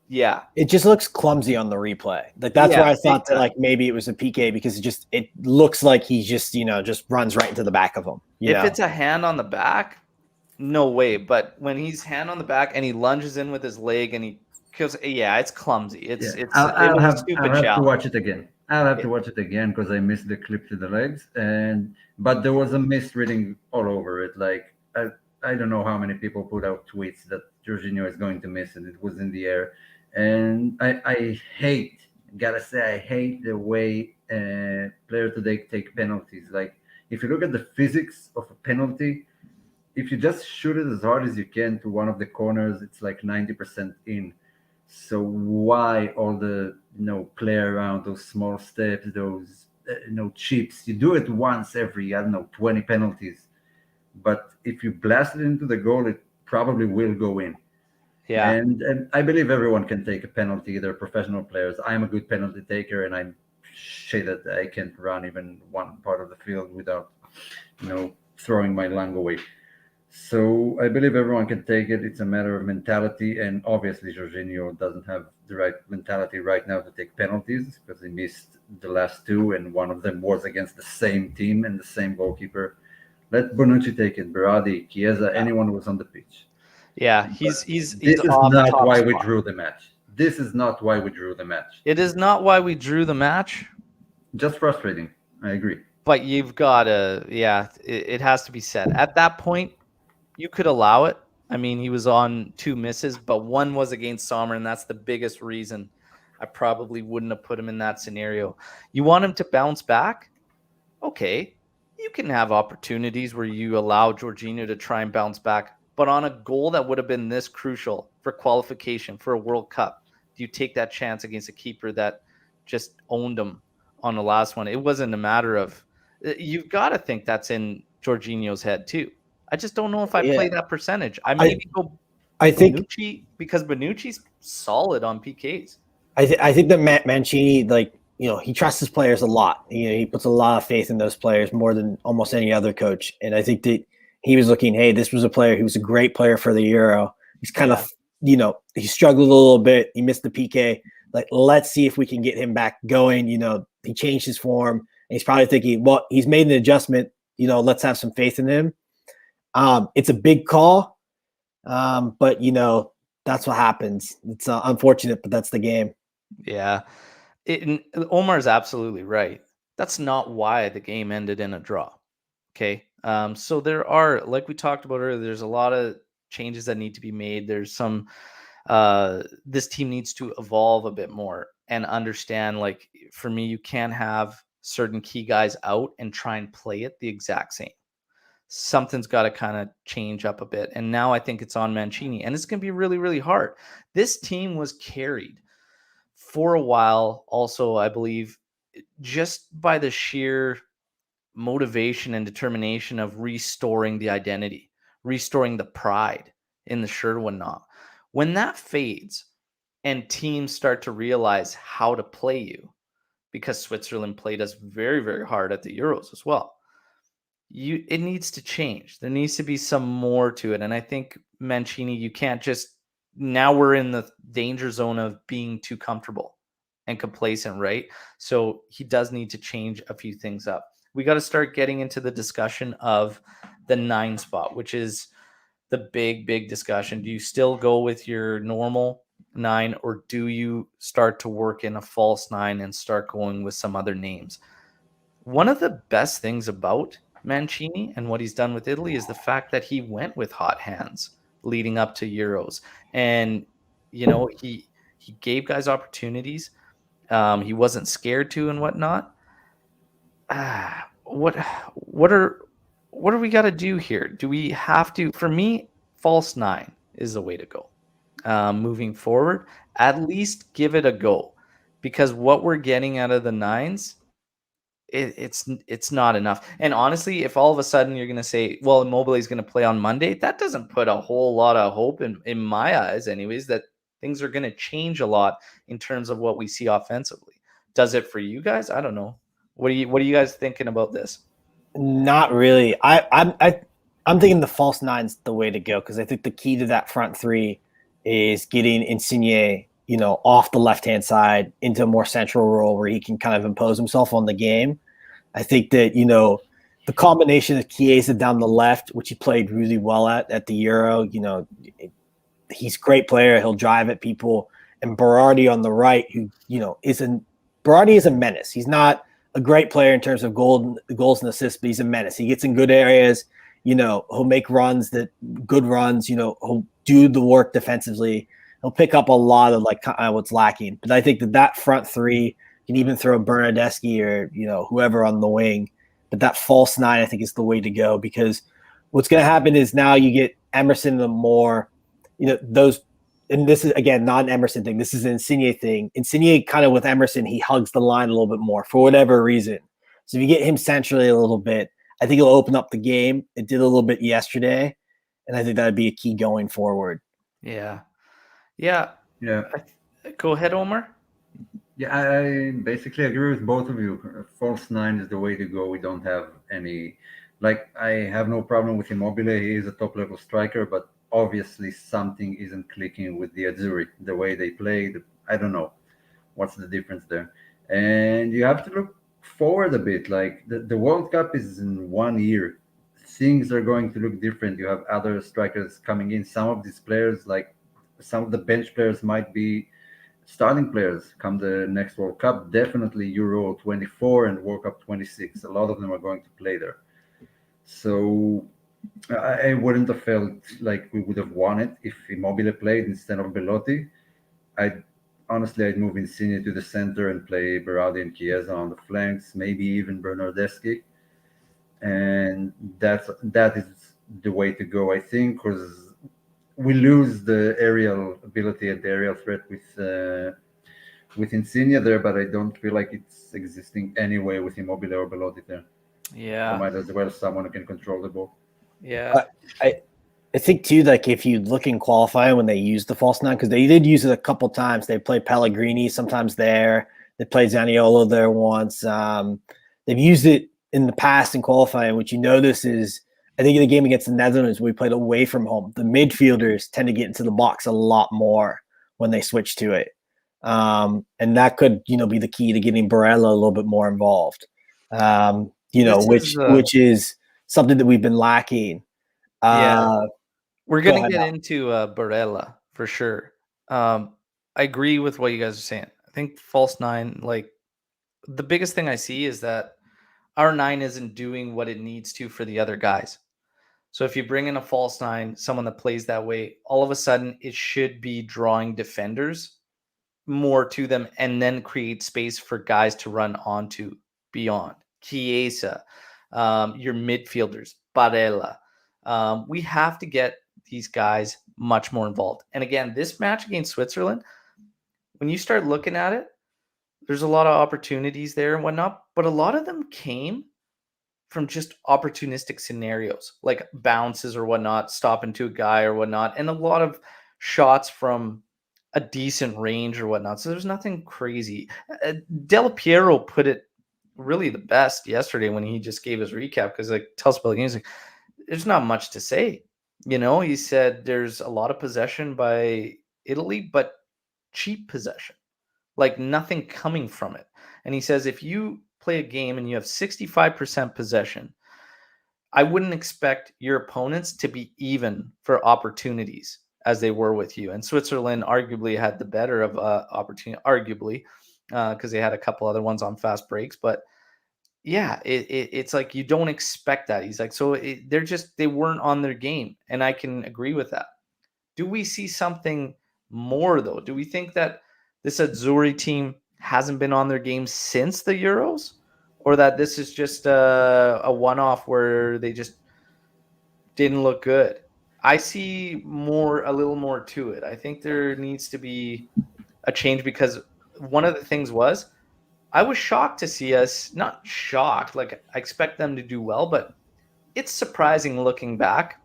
Speaker 1: yeah,
Speaker 3: it just looks clumsy on the replay. Like that's
Speaker 1: Yeah,
Speaker 3: why I
Speaker 1: big
Speaker 3: thought that
Speaker 1: time.
Speaker 3: like maybe it was a PK because it looks like he just just runs right into the back of him.
Speaker 1: If it's a hand on the back, no way. But when he's hand on the back and he lunges in with his leg and he kills, yeah, it's clumsy. It
Speaker 2: Yeah,
Speaker 1: was a stupid
Speaker 2: I'll have to
Speaker 1: challenge.
Speaker 2: watch it again. I'll have to watch it again because I missed the clip to the legs, but there was a misreading all over it. Like I don't know how many people put out tweets that Jorginho is going to miss and it was in the air, and I hate, gotta say, I hate the way players today take penalties. Like if you look at the physics of a penalty, if you just shoot it as hard as you can to one of the corners, it's like 90% in. So why all the play around those small steps, those chips? You do it once every, I don't know, 20 penalties. But if you blast it into the goal, it probably will go in.
Speaker 1: Yeah,
Speaker 2: And I believe everyone can take a penalty. They're professional players. I'm a good penalty taker, and I'm shit that I can't run even one part of the field without throwing my lung away. So I believe everyone can take it. It's a matter of mentality, and obviously Jorginho doesn't have the right mentality right now to take penalties because he missed the last two, and one of them was against the same team and the same goalkeeper. Let Bonucci take it. Berardi, Chiesa, anyone who was on the pitch.
Speaker 1: yeah,
Speaker 2: But
Speaker 1: he's
Speaker 2: this is
Speaker 1: off
Speaker 2: not
Speaker 1: top
Speaker 2: why we
Speaker 1: spot.
Speaker 2: drew the match. This is not why we drew the match.
Speaker 1: It is not why we drew the match,
Speaker 2: Just frustrating. I agree.
Speaker 1: but you've got to, yeah, it has to be said. At that point, you could allow it. I mean, he was on 2 misses, but one was against Sommer, and that's the biggest reason I probably wouldn't have put him in that scenario. You want him to bounce back? Okay. You can have opportunities where you allow Jorginho to try and bounce back, but on a goal that would have been this crucial for qualification for a World Cup, do you take that chance against a keeper that just owned him on the last one? It wasn't a matter of you've got to think that's in Jorginho's head too. I just don't know if I
Speaker 3: Yeah.
Speaker 1: play that percentage. I
Speaker 3: I
Speaker 1: maybe go
Speaker 3: I think
Speaker 1: Bonucci because Bonucci's solid on PKs.
Speaker 3: I think that Mancini, like he trusts his players a lot. He puts a lot of faith in those players more than almost any other coach. And I think that he was looking, hey, this was a player. He was a great player for the Euro. He's kind of he struggled a little bit. He missed the PK. Like, let's see if we can get him back going. He changed his form. And he's probably thinking, well, he's made an adjustment. Let's have some faith in him. It's a big call, but that's what happens. It's unfortunate, but that's the game.
Speaker 1: Yeah. Omar's absolutely right. That's not why the game ended in a draw. Okay. So there are, like we talked about earlier, there's a lot of changes that need to be made. There's some, this team needs to evolve a bit more and understand, like, for me, you can't have certain key guys out and try and play it the exact same. Something's got to kind of change up a bit. And now I think it's on Mancini, and it's going to be really, really hard. This team was carried for a while, also, I believe, just by the sheer motivation and determination of restoring the identity, restoring the pride in the shirt and whatnot. When that fades and teams start to realize how to play you, because Switzerland played us very, very hard at the Euros as well, it needs to change. There needs to be some more to it. And I think Mancini, you can't just, now we're in the danger zone of being too comfortable and complacent, right? So he does need to change a few things up. We got to start getting into the discussion of the 9 spot, which is the big, big discussion. Do you still go with your normal 9, or do you start to work in a false 9 and start going with some other names? One of the best things about Mancini and what he's done with Italy is the fact that he went with hot hands leading up to Euros. And, he gave guys opportunities. He wasn't scared to and whatnot. What are we got to do here? Do we have to? For me, false 9 is the way to go. Moving forward, at least give it a go, because what we're getting out of the 9s, it's not enough. And honestly, if all of a sudden you're going to say, well, Immobile is going to play on Monday, that doesn't put a whole lot of hope in my eyes, anyways, that things are going to change a lot in terms of what we see offensively. Does it for you guys? I don't know. What are you guys thinking about this?
Speaker 3: Not really. I'm thinking the false nine's the way to go because I think the key to that front three is getting Insigne, off the left hand side into a more central role where he can kind of impose himself on the game. I think that the combination of Chiesa down the left, which he played really well at the Euro, he's a great player. He'll drive at people, and Berardi on the right, who Berardi is a menace. He's not a great player in terms of goals and assists, but he's a menace. He gets in good areas. He'll make good runs. He'll do the work defensively. He'll pick up a lot of what's lacking. But I think that front three can even throw Bernardeschi or whoever on the wing. But that false nine, I think, is the way to go because what's going to happen is now you get Emerson the more, those. And this is, again, not an Emerson thing. This is an Insigne thing. Insigne kind of with Emerson, he hugs the line a little bit more for whatever reason. So if you get him centrally a little bit, I think it'll open up the game. It did a little bit yesterday, and I think that would be a key going forward.
Speaker 1: Yeah. Go ahead, Omar.
Speaker 2: Yeah, I basically agree with both of you. False nine is the way to go. We don't have any, I have no problem with Immobile. He is a top level striker, but obviously something isn't clicking with the Azzurri, the way they play. I don't know what's the difference there. And you have to look forward a bit. The World Cup is in 1 year. Things are going to look different. You have other strikers coming in. Some of these players, some of the bench players, might be starting players come the next World Cup. Definitely Euro 24 and World Cup 26. A lot of them are going to play there. So I wouldn't have felt like we would have won it if Immobile played instead of Belotti. I'd move Insigne to the center and play Berardi and Chiesa on the flanks, maybe even Bernardeschi. And that is the way to go, I think, because we lose the aerial ability and the aerial threat with Insigne there, but I don't feel like it's existing anyway with Immobile or Belotti there.
Speaker 1: Yeah.
Speaker 2: So might as well someone who can control the ball.
Speaker 1: Yeah.
Speaker 3: I think too, if you look in qualifying when they used the false nine, because they did use it a couple times. They played Pellegrini sometimes there. They played Zaniolo there once. They've used it in the past in qualifying. What you notice is, I think in the game against the Netherlands, we played away from home. The midfielders tend to get into the box a lot more when they switch to it. And that could, be the key to getting Barella a little bit more involved. Which is something that we've been lacking.
Speaker 1: We're going to get into Barella for sure. I agree with what you guys are saying. I think false nine, the biggest thing I see is that our nine isn't doing what it needs to for the other guys. So if you bring in a false nine, someone that plays that way, all of a sudden it should be drawing defenders more to them and then create space for guys to run onto beyond. Chiesa, your midfielders, Barella. We have to get these guys much more involved. And again, this match against Switzerland, when you start looking at it, there's a lot of opportunities there and whatnot, but a lot of them came from just opportunistic scenarios, like bounces or whatnot, stopping to a guy or whatnot, and a lot of shots from a decent range or whatnot. So there's nothing crazy. Del Piero put it really the best yesterday when he just gave his recap, because tells about the games, there's not much to say. He said there's a lot of possession by Italy, but cheap possession, nothing coming from it. And he says if you play a game and you have 65% possession, I wouldn't expect your opponents to be even for opportunities as they were with you. And Switzerland arguably had the better of opportunity, because they had a couple other ones on fast breaks. But yeah, it's you don't expect that. He's they weren't on their game. And I can agree with that. Do we see something more, though? Do we think that this Azzurri team hasn't been on their game since the Euros, or that this is just a one-off where they just didn't look good? I see a little more to it. I think there needs to be a change, because one of the things was, I was shocked to see us, not shocked, I expect them to do well, but it's surprising looking back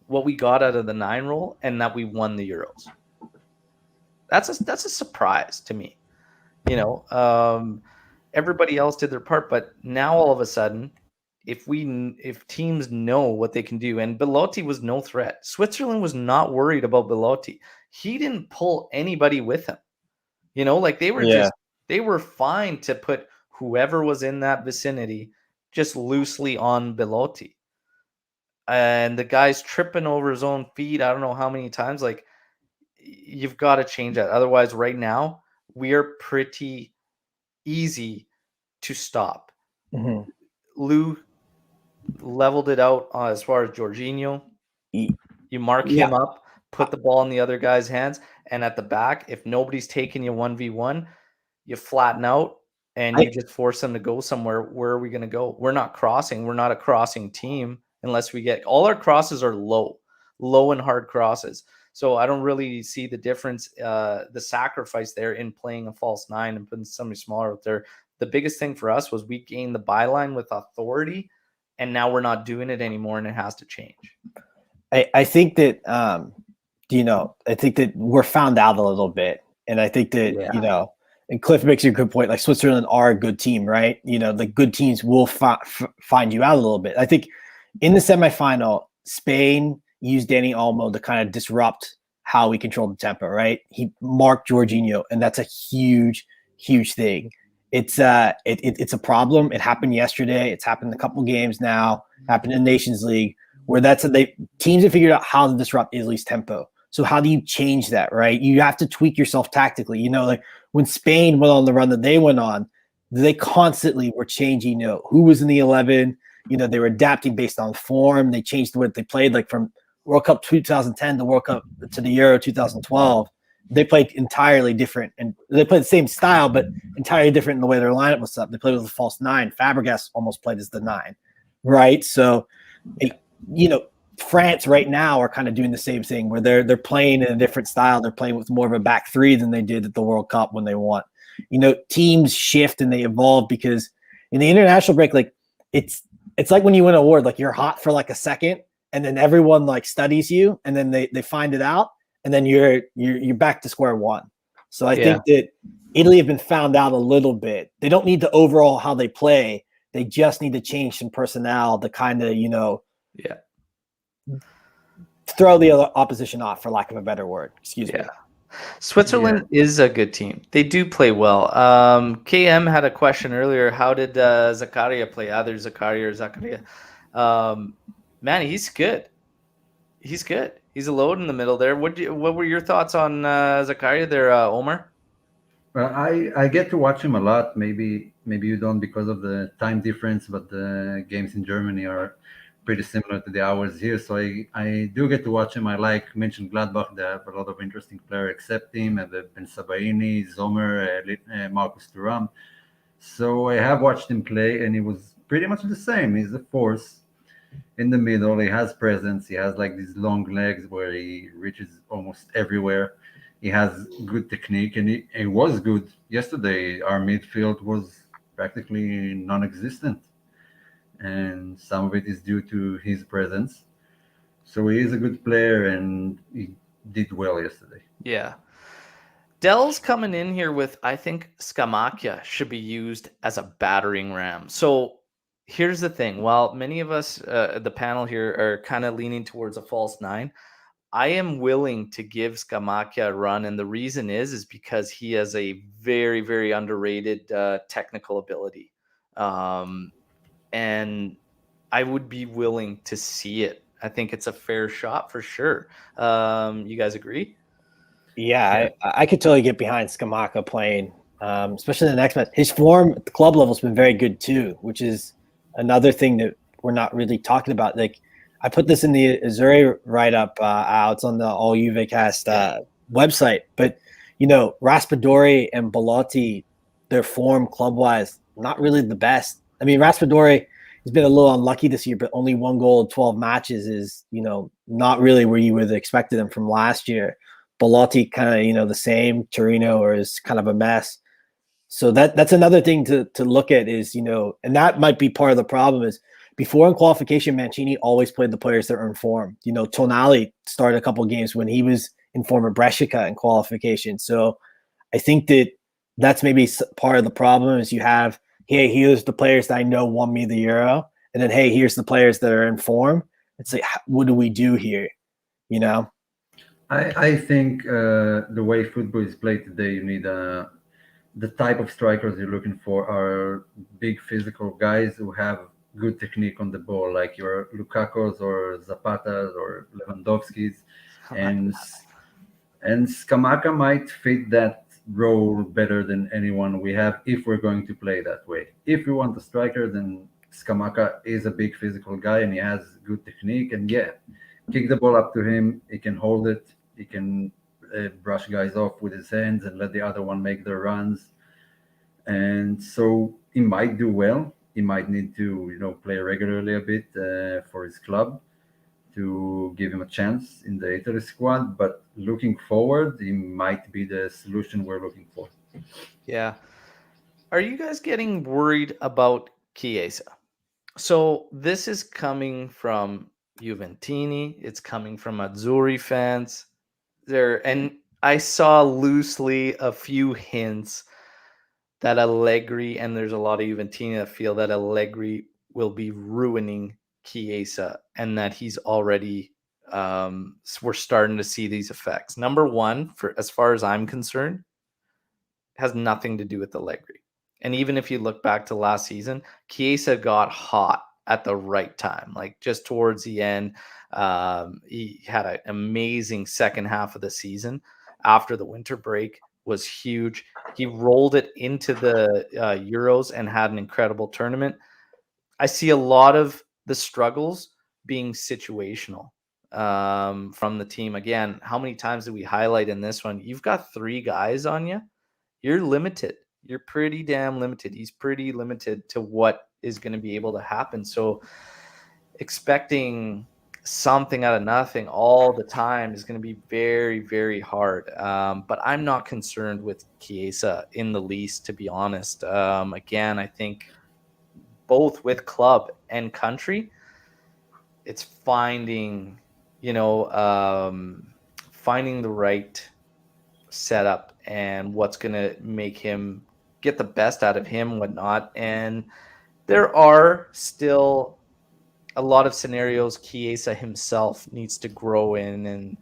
Speaker 1: what we got out of the 9 role and that we won the Euros. That's a surprise to me. Everybody else did their part, but now all of a sudden, if teams know what they can do, and Belotti was no threat. Switzerland was not worried about Belotti. He didn't pull anybody with him. Like they were fine to put whoever was in that vicinity just loosely on Belotti. And the guy's tripping over his own feet. I don't know how many times. Like, you've got to change that. Otherwise, right now, we are pretty easy to stop.
Speaker 3: Mm-hmm.
Speaker 1: Lou leveled it out as far as Jorginho. You mark him up, put the ball in the other guy's hands, and at the back, if nobody's taking you 1v1, you flatten out and you just force them to go somewhere. Where are we going to go? We're not crossing. We're not a crossing team unless we get all our crosses are low and hard crosses. So I don't really see the difference, the sacrifice there in playing a false nine and putting somebody smaller out there. The biggest thing for us was we gained the byline with authority, and now we're not doing it anymore, and it has to change.
Speaker 3: I think that, I think that we're found out a little bit. And I think that, and Cliff makes a good point, like Switzerland are a good team, right? The good teams will find you out a little bit. I think in the semifinal, Spain used Dani Olmo to kind of disrupt how we control the tempo, right? He marked Jorginho, and that's a huge, huge thing. It's a problem. It happened yesterday. It's happened a couple games now. Happened in Nations League, where teams have figured out how to disrupt Italy's tempo. So how do you change that, right? You have to tweak yourself tactically. Like when Spain went on the run that they went on, they constantly were changing, who was in the 11. They were adapting based on form. They changed the way they played, like from World Cup 2010 to World Cup to the Euro 2012. They played entirely different, and they played the same style, but entirely different in the way their lineup was up. They played with a false nine. Fabregas almost played as the 9, right? So, France right now are kind of doing the same thing where they're playing in a different style. They're playing with more of a back three than they did at the World Cup when they won. Teams shift and they evolve because in the international break, like it's like when you win an award, like you're hot for like a second, and then everyone like studies you, and then they find it out, and then you're back to square one. So I think that Italy have been found out a little bit. They don't need to overhaul how they play. They just need to change some personnel to kind of, throw the other opposition off, for lack of a better word. Excuse me.
Speaker 1: Switzerland is a good team. They do play well. KM had a question earlier. How did Zakaria play? Either Zakaria or Zakaria. Man, he's good. He's good. He's a load in the middle there. What were your thoughts on Zakaria there, Omar?
Speaker 2: Well, I get to watch him a lot. Maybe you don't because of the time difference, but the games in Germany are pretty similar to the hours here. So I do get to watch him. I like Mönchengladbach. They have a lot of interesting players except him, and the Ben Sabaini, Zomer, Marcus Thuram. So I have watched him play, and he was pretty much the same. He's a force in the middle. He has presence. He has like these long legs where he reaches almost everywhere. He has good technique, and he was good yesterday. Our midfield was practically non-existent, and some of it is due to his presence. So he is a good player, and he did well yesterday.
Speaker 1: Yeah. Dell's coming in here with, I think Scamacca should be used as a battering ram. So here's the thing. While many of us, the panel here, are kind of leaning towards a false 9, I am willing to give Scamacca a run. And the reason is because he has a very, very underrated technical ability. And I would be willing to see it. I think it's a fair shot for sure. You guys agree?
Speaker 3: Yeah. I could totally get behind Scamacca playing, especially in the next match. His form at the club level has been very good too, which is another thing that we're not really talking about. Like, I put this in the Azzurri write-up. It's on the All Juve Cast website. But, Raspadori and Belotti, their form club-wise, not really the best. I mean, Raspadori has been a little unlucky this year, but only 1 goal in 12 matches is, not really where you would have expected him from last year. Belotti kind of, the same. Torino or is kind of a mess. So that's another thing to look at is, and that might be part of the problem is before in qualification, Mancini always played the players that are in form. Tonali started a couple of games when he was in former Brescia in qualification. So I think that's maybe part of the problem is you have, hey, here's the players that I know won me the Euro, and then, hey, here's the players that are in form. It's like, what do we do here? You know?
Speaker 2: I think the way football is played today, you need the type of strikers you're looking for are big physical guys who have good technique on the ball, like your Lukaku's or Zapata's or Lewandowski's, and Skamaka might fit that role better than anyone we have if we're going to play that way. If we want a striker, then Skamaka is a big physical guy and he has good technique. And yeah, kick the ball up to him. He can hold it. He can brush guys off with his hands and let the other one make their runs. And so he might do well. He might need to, play regularly a bit for his club to give him a chance in the Italy squad. But looking forward, he might be the solution we're looking for.
Speaker 1: Yeah. Are you guys getting worried about Chiesa? So this is coming from Juventini. It's coming from Azzurri fans. And I saw loosely a few hints that Allegri, and there's a lot of Juventini that feel that Allegri will be ruining Chiesa and that he's already we're starting to see these effects. Number one, for as far as I'm concerned, has nothing to do with Allegri. And even if you look back to last season, Chiesa got hot at the right time, like just towards the end. He had an amazing second half of the season after the winter break was huge. He rolled it into the Euros and had an incredible tournament. I see a lot of the struggles being situational from the team. Again, how many times did we highlight in this one? You've got 3 guys on you. You're limited. You're pretty damn limited. He's pretty limited to what is going to be able to happen. So expecting something out of nothing all the time is going to be very, very hard. But I'm not concerned with Chiesa in the least, to be honest. Again, I think both with club and country, it's finding the right setup and what's going to make him get the best out of him, whatnot. And there are still a lot of scenarios Chiesa himself needs to grow in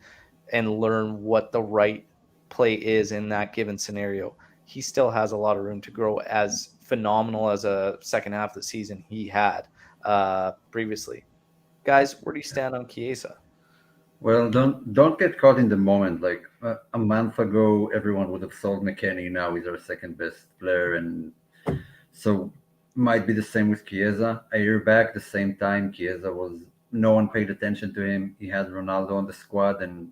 Speaker 1: and learn what the right play is in that given scenario. He still has a lot of room to grow, as phenomenal as a second half of the season he had previously. Guys, where do you stand on Chiesa?
Speaker 2: Well, don't get caught in the moment. Like a month ago, everyone would have sold McKennie. Now he's our second best player, and so might be the same with Chiesa. A year back, the same time, Chiesa no one paid attention to him. He had Ronaldo on the squad, and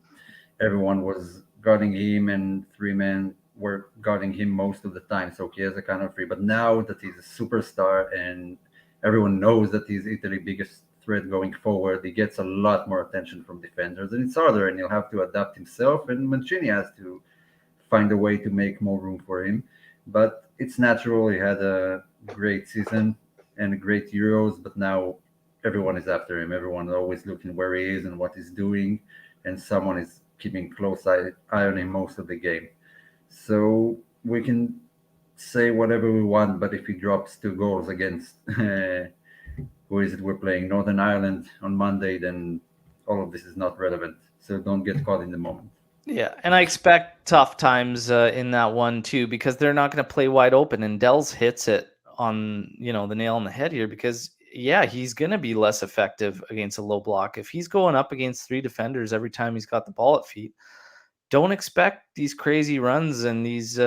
Speaker 2: everyone was guarding him, and 3 men were guarding him most of the time. So Chiesa kind of free. But now that he's a superstar and everyone knows that he's Italy's biggest threat going forward, he gets a lot more attention from defenders, and it's harder, and he'll have to adapt himself, and Mancini has to find a way to make more room for him. But it's natural. He had a great season and great Euros, but now everyone is after him. Everyone's always looking where he is and what he's doing, and someone is keeping close eye on him most of the game. So we can say whatever we want, but if he drops 2 goals against who is it we're playing, Northern Ireland on Monday, then all of this is not relevant. So don't get caught in the moment.
Speaker 1: Yeah, and I expect tough times in that one too, because they're not going to play wide open. And Dells hits it on the nail on the head here, because he's going to be less effective against a low block if he's going up against 3 defenders every time he's got the ball at feet. Don't expect these crazy runs and these some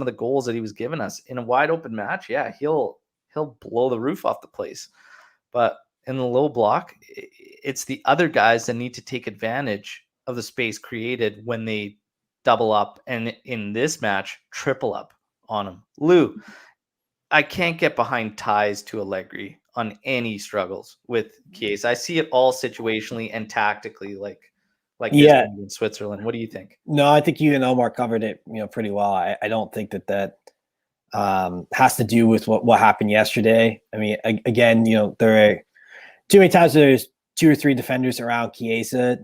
Speaker 1: of the goals that he was giving us in a wide open match. Yeah, he'll blow the roof off the place, but in the low block, it's the other guys that need to take advantage of the space created when they double up, and in this match, triple up on him. Lou, I can't get behind ties to Allegri on any struggles with Chiesa. I see it all situationally and tactically, like this one in Switzerland. What do you think?
Speaker 3: No, I think you and Omar covered it, pretty well. I don't think that has to do with what happened yesterday. I mean, again, there are too many times there's 2 or 3 defenders around Chiesa.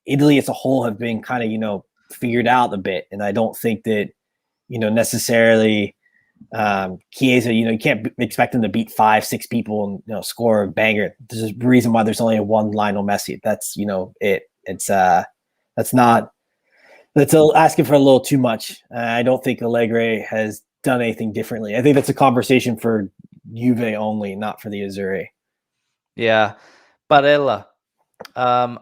Speaker 3: Italy as a whole have been kind of, figured out a bit. And I don't think that, necessarily Chiesa, you can't expect him to beat 5-6 people and, score a banger. There's a reason why there's only one Lionel Messi. That's, it. It's that's asking for a little too much. I don't think Allegri has done anything differently. I think that's a conversation for Juve only, not for the Azzurri.
Speaker 1: Yeah. Barella. I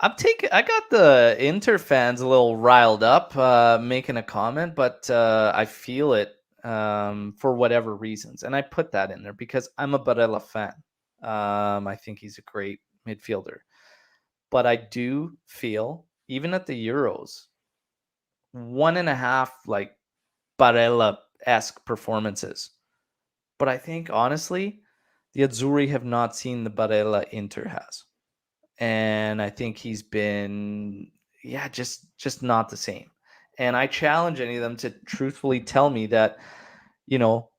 Speaker 1: got the Inter fans a little riled up making a comment, but I feel it for whatever reasons. And I put that in there because I'm a Barella fan. I think he's a great midfielder. But I do feel, even at the Euros, 1.5 like Barella-esque performances. But I think, honestly, the Azzurri have not seen the Barella Inter has. And I think he's been, just not the same. And I challenge any of them to truthfully tell me that,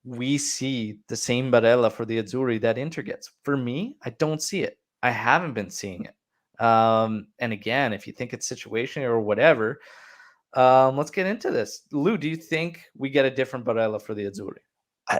Speaker 1: we see the same Barella for the Azzurri that Inter gets. For me, I don't see it. I haven't been seeing it. And again, if you think it's situational or whatever, let's get into this. Lou, do you think we get a different Barella for the Azzurri?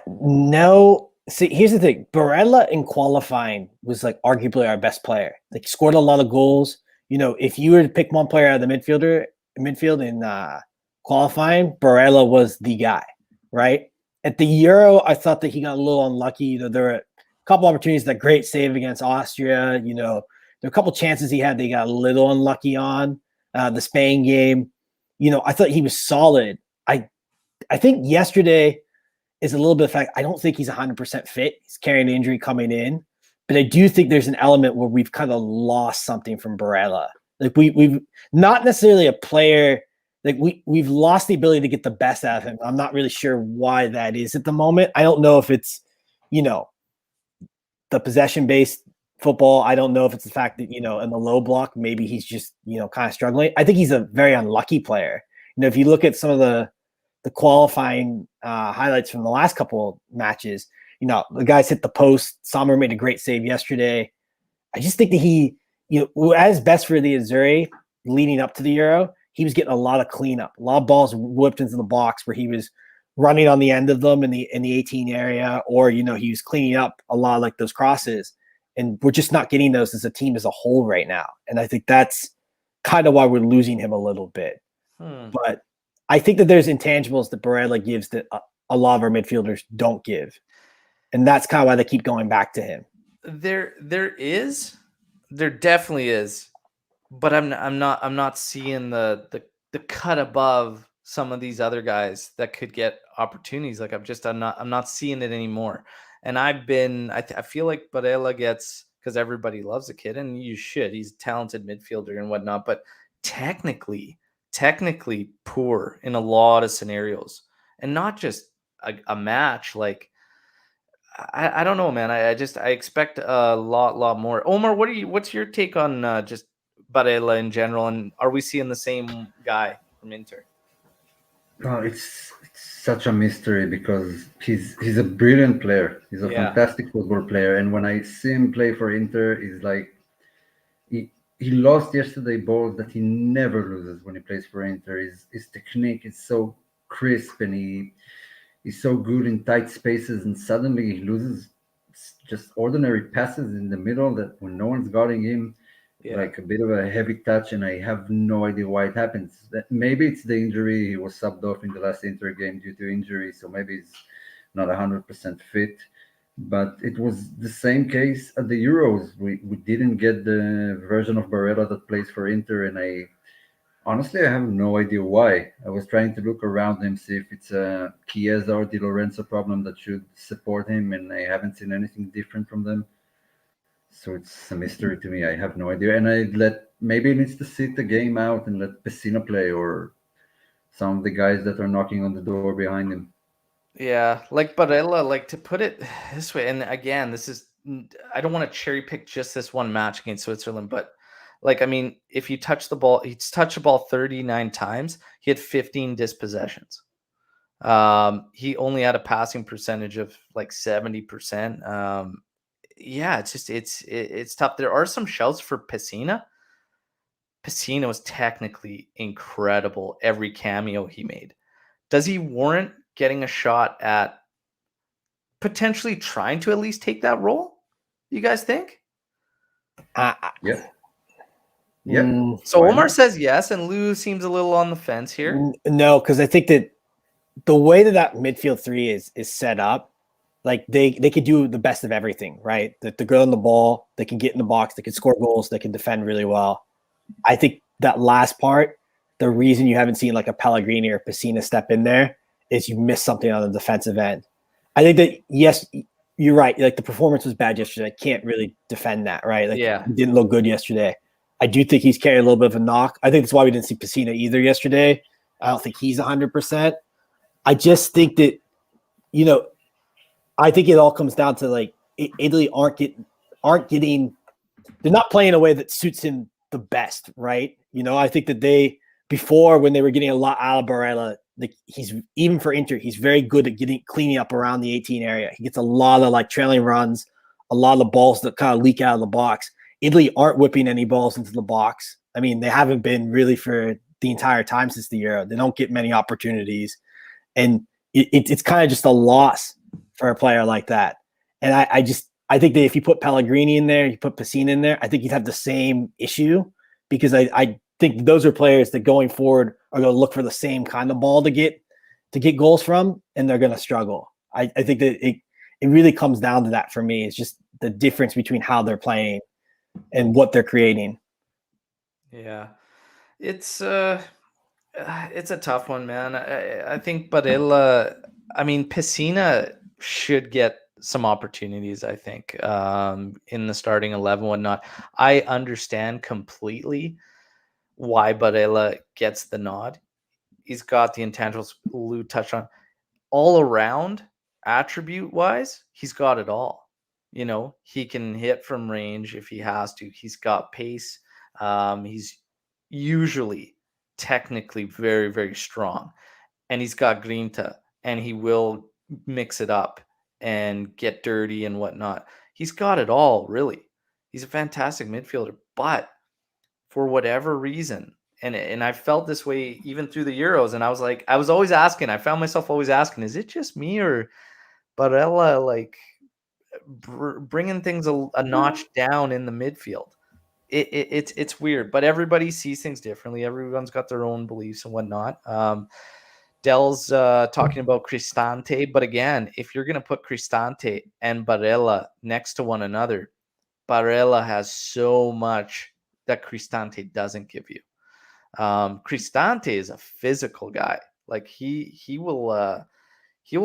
Speaker 3: No. See, here's the thing. Barella in qualifying was like arguably our best player. Like scored a lot of goals. If you were to pick one player out of the midfield in qualifying, Barella was the guy, right? At the Euro, I thought that he got a little unlucky. There were a couple opportunities, that great save against Austria. There were a couple chances he had that he got a little unlucky on. The Spain game, I thought he was solid. I think yesterday is a little bit of fact. I don't think he's 100% fit. He's carrying an injury coming in, but I do think there's an element where we've kind of lost something from Barella. Like we've not necessarily a player. Like we've lost the ability to get the best out of him. I'm not really sure why that is at the moment. I don't know if it's, the possession-based football. I don't know if it's the fact that, in the low block, maybe he's just, kind of struggling. I think he's a very unlucky player. If you look at some of the qualifying highlights from the last couple of matches, the guys hit the post. Sommer made a great save yesterday. I just think that he, at his best for the Azzurri leading up to the Euro, he was getting a lot of cleanup, a lot of balls whipped into the box where he was running on the end of them in the 18 area, or he was cleaning up a lot of like those crosses, and we're just not getting those as a team as a whole right now. And I think that's kind of why we're losing him a little bit. But I think that there's intangibles that Barella gives that a lot of our midfielders don't give, and that's kind of why they keep going back to him.
Speaker 1: There definitely is, but I'm not seeing the cut above some of these other guys that could get opportunities. Like I'm not seeing it anymore. And I feel like Barella gets, because everybody loves the kid, and you should. He's a talented midfielder and whatnot, but technically poor in a lot of scenarios, and not just a match. Like I don't know, man. I expect a lot more. Omar, what's your take on just Barella in general, and are we seeing the same guy from Inter?
Speaker 2: Oh, it's such a mystery because he's a brilliant player. He's a fantastic football player, and when I see him play for Inter, it's like he lost yesterday balls that he never loses when he plays for Inter. His technique is so crisp, and he's so good in tight spaces, and suddenly he loses just ordinary passes in the middle that when no one's guarding him, like a bit of a heavy touch, and I have no idea why it happens. Maybe it's the injury. He was subbed off in the last Inter game due to injury, so maybe he's not 100% fit. But it was the same case at the Euros. We didn't get the version of Barella that plays for Inter, and I have no idea why. I was trying to look around him, see if it's a Chiesa or Di Lorenzo problem that should support him, and I haven't seen anything different from them. So it's a mystery to me. I have no idea. And maybe he needs to sit the game out and let Pessina play, or some of the guys that are knocking on the door behind him.
Speaker 1: Yeah, like Barella, like, to put it this way, and again, I don't want to cherry pick just this one match against Switzerland, but like, I mean, if you touch the ball, he's touched the ball 39 times. He had 15 dispossessions. He only had a passing percentage of like 70%. It's just it's tough. There are some shouts for Pessina. Pacino was technically incredible every cameo he made. Does he warrant getting a shot at potentially trying to at least take that role? You guys think?
Speaker 2: Yep. Yep.
Speaker 1: So
Speaker 2: Why
Speaker 1: Omar
Speaker 2: not?
Speaker 1: says yes, and Lou seems a little on the fence here.
Speaker 3: No, because I think that the way that midfield three is set up, like they could do the best of everything, right? They're good on the ball, they can get in the box, they can score goals, they can defend really well. I think that last part, the reason you haven't seen like a Pellegrini or Pacina step in there is you missed something on the defensive end. I think that, yes, you're right. Like the performance was bad yesterday. I can't really defend that, right? Like
Speaker 1: Yeah.
Speaker 3: he didn't look good yesterday. I do think he's carrying a little bit of a knock. I think that's why we didn't see Pacina either yesterday. I don't think he's 100%. I just think that, you know, I think it all comes down to like Italy aren't getting, they're not playing a way that suits him the best, right? You know, I think that before when they were getting a lot out of Barella, like he's, even for Inter, he's very good at cleaning up around the 18 area. He gets a lot of like trailing runs, a lot of the balls that kind of leak out of the box. Italy aren't whipping any balls into the box. I mean, they haven't been really for the entire time since the Euro. They don't get many opportunities. And it's kind of just a loss for a player like that. And I think that if you put Pellegrini in there, you put Pacina in there, I think you'd have the same issue, because I think those are players that going forward are going to look for the same kind of ball to get goals from, and they're going to struggle. I think that it really comes down to that for me. It's just the difference between how they're playing and what they're creating.
Speaker 1: Yeah, it's a tough one, man. I think Barella, I mean, Pacina should get some opportunities, I think, in the starting 11, whatnot. I understand completely why Barella gets the nod. He's got the intangibles Lou touched on. All around, attribute-wise, he's got it all. You know, he can hit from range if he has to. He's got pace. He's usually technically very, very strong. And he's got grinta, and he will mix it up and get dirty and whatnot. He's got it all, really. He's a fantastic midfielder. But for whatever reason, and I felt this way even through the Euros, and I was like, I was always asking, I found myself always asking, is it just me, or Barella like bringing things a notch down in the midfield? It's weird, but everybody sees things differently. Everyone's got their own beliefs and whatnot. Dell's talking about Cristante, but again, if you're going to put Cristante and Barella next to one another, Barella has so much that Cristante doesn't give you. Cristante is a physical guy. Like he will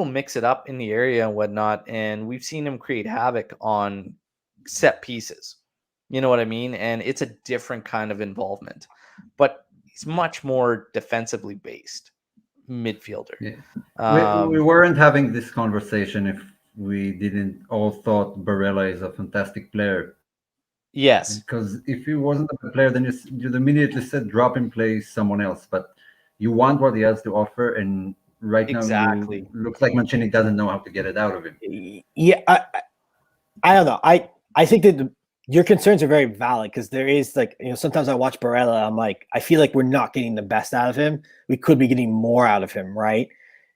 Speaker 1: mix it up in the area and whatnot, and we've seen him create havoc on set pieces. You know what I mean? And it's a different kind of involvement, but he's much more defensively based midfielder.
Speaker 2: Yeah. We weren't having this conversation if we didn't all thought Barella is a fantastic player.
Speaker 1: Yes.
Speaker 2: Because if he wasn't a player, then you'd immediately said drop and play someone else. But you want what he has to offer, and right
Speaker 1: Exactly.
Speaker 2: now looks like Mancini doesn't know how to get it out of him.
Speaker 3: Yeah, I don't know. I think that your concerns are very valid, because there is like, you know, sometimes I watch Barella, I'm like, I feel like we're not getting the best out of him. We could be getting more out of him, right?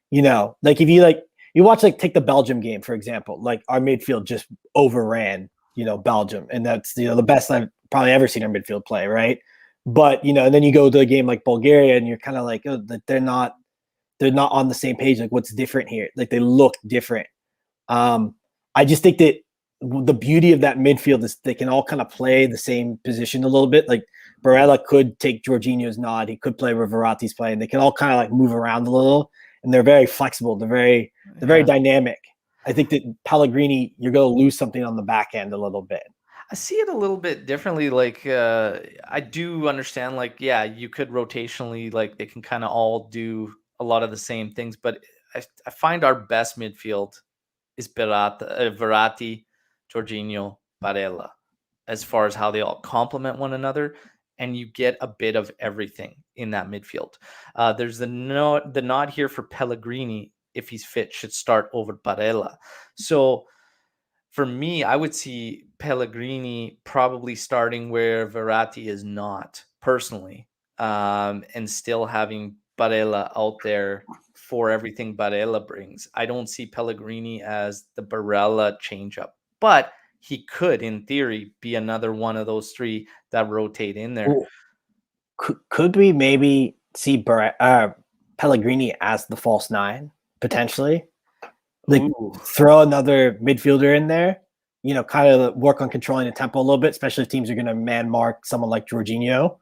Speaker 3: You know, like if you watch, like take the Belgium game, for example, like our midfield just overran, you know, Belgium. And that's, you know, the best I've probably ever seen our midfield play, right? But, you know, and then you go to a game like Bulgaria and you're kind of like, oh, they're not on the same page. Like what's different here? Like they look different. I just think that the beauty of that midfield is they can all kind of play the same position a little bit. Like Barella could take Jorginho's nod. He could play where Verratti's playing. They can all kind of like move around a little, and they're very flexible. They're very dynamic. I think that Pellegrini, you're going to lose something on the back end a little bit.
Speaker 1: I see it a little bit differently. Like, I do understand, like, yeah, you could rotationally, like, they can kind of all do a lot of the same things, but I find our best midfield is Verratti, Jorginho, Barella, as far as how they all complement one another, and you get a bit of everything in that midfield. There's the nod here for Pellegrini, if he's fit, should start over Barella. So for me, I would see Pellegrini probably starting where Verratti is not, personally, and still having Barella out there for everything Barella brings. I don't see Pellegrini as the Barella changeup, but he could, in theory, be another one of those three that rotate in there.
Speaker 3: Well, could we maybe see Pellegrini as the false nine potentially? Like
Speaker 1: Ooh.
Speaker 3: throw another midfielder in there, you know, kind of work on controlling the tempo a little bit, especially if teams are going to man mark someone like Jorginho.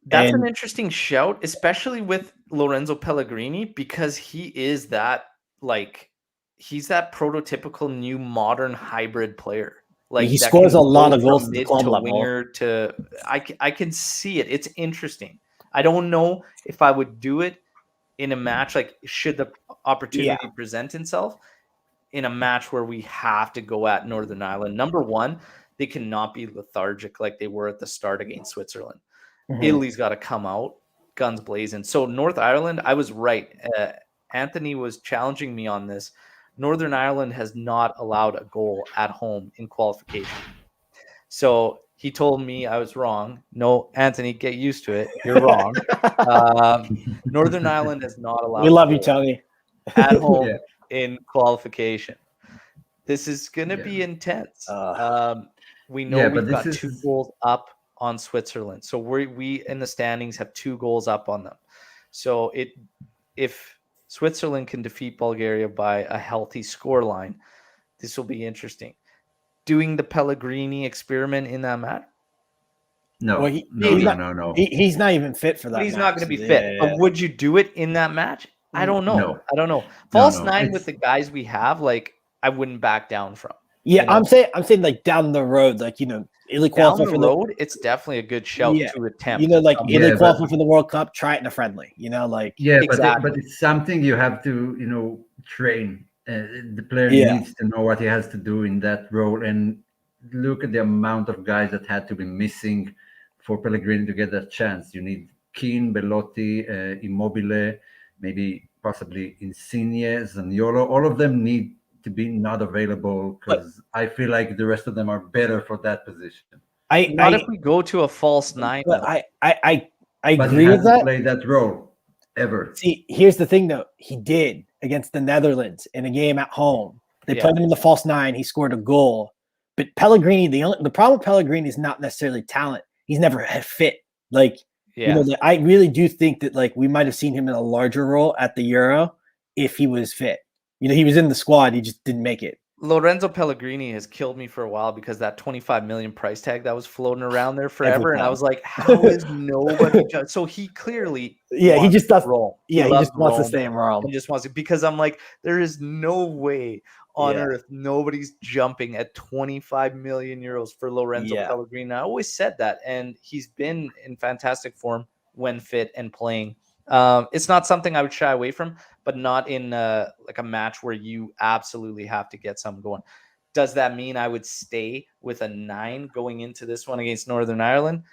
Speaker 1: That's
Speaker 3: And
Speaker 1: an interesting shout, especially with Lorenzo Pellegrini, because he is that, like, he's that prototypical new modern hybrid player. Like,
Speaker 3: he
Speaker 1: that
Speaker 3: scores
Speaker 1: can
Speaker 3: a lot
Speaker 1: go
Speaker 3: of goals
Speaker 1: from
Speaker 3: at the
Speaker 1: mid
Speaker 3: club
Speaker 1: to
Speaker 3: level.
Speaker 1: winger to I can see it. It's interesting. I don't know if I would do it in a match, like, should the opportunity present itself in a match where we have to go at Northern Ireland. Number one, they cannot be lethargic like they were at the start against Switzerland.
Speaker 3: Mhm.
Speaker 1: Italy's got to come out guns blazing. So North Ireland, I was right. Anthony was challenging me on this. Northern Ireland has not allowed a goal at home in qualification. So he told me I was wrong. No, Anthony, get used to it. You're wrong. Northern Ireland has not allowed.
Speaker 3: We love you, Tony.
Speaker 1: At home
Speaker 2: Yeah.
Speaker 1: in qualification. This is going to
Speaker 2: Yeah.
Speaker 1: be intense. We know
Speaker 2: Yeah, but
Speaker 1: we've
Speaker 2: this
Speaker 1: got 2
Speaker 2: is-
Speaker 1: goals up on Switzerland. So we in the standings have 2 goals up on them. So if Switzerland can defeat Bulgaria by a healthy scoreline, this will be interesting. Doing the Pellegrini experiment in that match?
Speaker 2: No,
Speaker 3: Well,
Speaker 2: no.
Speaker 3: He's not even fit for that.
Speaker 1: But he's
Speaker 3: match.
Speaker 1: not going to be fit.
Speaker 3: Yeah.
Speaker 1: But would you do it in that match? I don't know.
Speaker 2: No.
Speaker 1: I don't know. False
Speaker 2: no.
Speaker 1: nine with the guys we have, like, I wouldn't back down from.
Speaker 3: Yeah,
Speaker 1: You know?
Speaker 3: I'm saying like down the road, like, you know, Italy
Speaker 1: Down
Speaker 3: qualify
Speaker 1: the
Speaker 3: for
Speaker 1: road, it's definitely a good shout
Speaker 3: Yeah.
Speaker 1: to attempt.
Speaker 3: You know, like Italy
Speaker 2: Yeah,
Speaker 3: qualify
Speaker 2: but-
Speaker 3: for the World Cup, try it in a friendly. You know, like
Speaker 2: Yeah,
Speaker 1: Exactly.
Speaker 2: but it's something you have to, you know, train. The player
Speaker 3: Yeah.
Speaker 2: needs to know what he has to do in that role, and look at the amount of guys that had to be missing for Pellegrini to get that chance. You need Keane, Belotti, Immobile, maybe possibly Insigne, Zaniolo. All of them need to be not available because I feel like the rest of them are better for that position.
Speaker 1: Not if we go to a false nine.
Speaker 3: But
Speaker 1: though.
Speaker 3: I
Speaker 2: But
Speaker 3: agree
Speaker 2: he
Speaker 3: with
Speaker 2: hasn't
Speaker 3: that.
Speaker 2: played that role ever.
Speaker 3: See, here's the thing though. He did against the Netherlands in a game at home. They
Speaker 1: Yeah.
Speaker 3: played him in the false nine. He scored a goal. But Pellegrini, the problem with Pellegrini is not necessarily talent. He's never had fit. Like,
Speaker 1: Yeah.
Speaker 3: you know, I really do think that like we might have seen him in a larger role at the Euro if he was fit. You know, he was in the squad. He just didn't make it.
Speaker 1: Lorenzo Pellegrini has killed me for a while because that 25 million price tag that was floating around there forever. And I
Speaker 3: time.
Speaker 1: was like, how is nobody? So he clearly,
Speaker 3: Yeah, he
Speaker 1: wants
Speaker 3: just does.
Speaker 1: Rome.
Speaker 3: Yeah, he
Speaker 1: loves
Speaker 3: just wants to
Speaker 1: Rome
Speaker 3: stay in Rome.
Speaker 1: and just wants to, because I'm like, there is no way on
Speaker 3: Yeah.
Speaker 1: earth nobody's jumping at 25 million euros for Lorenzo
Speaker 3: Yeah.
Speaker 1: Pellegrini. I always said that, and he's been in fantastic form when fit and playing. It's not something I would shy away from, but not in like a match where you absolutely have to get something going. Does that mean I would stay with a 9 going into this one against Northern Ireland?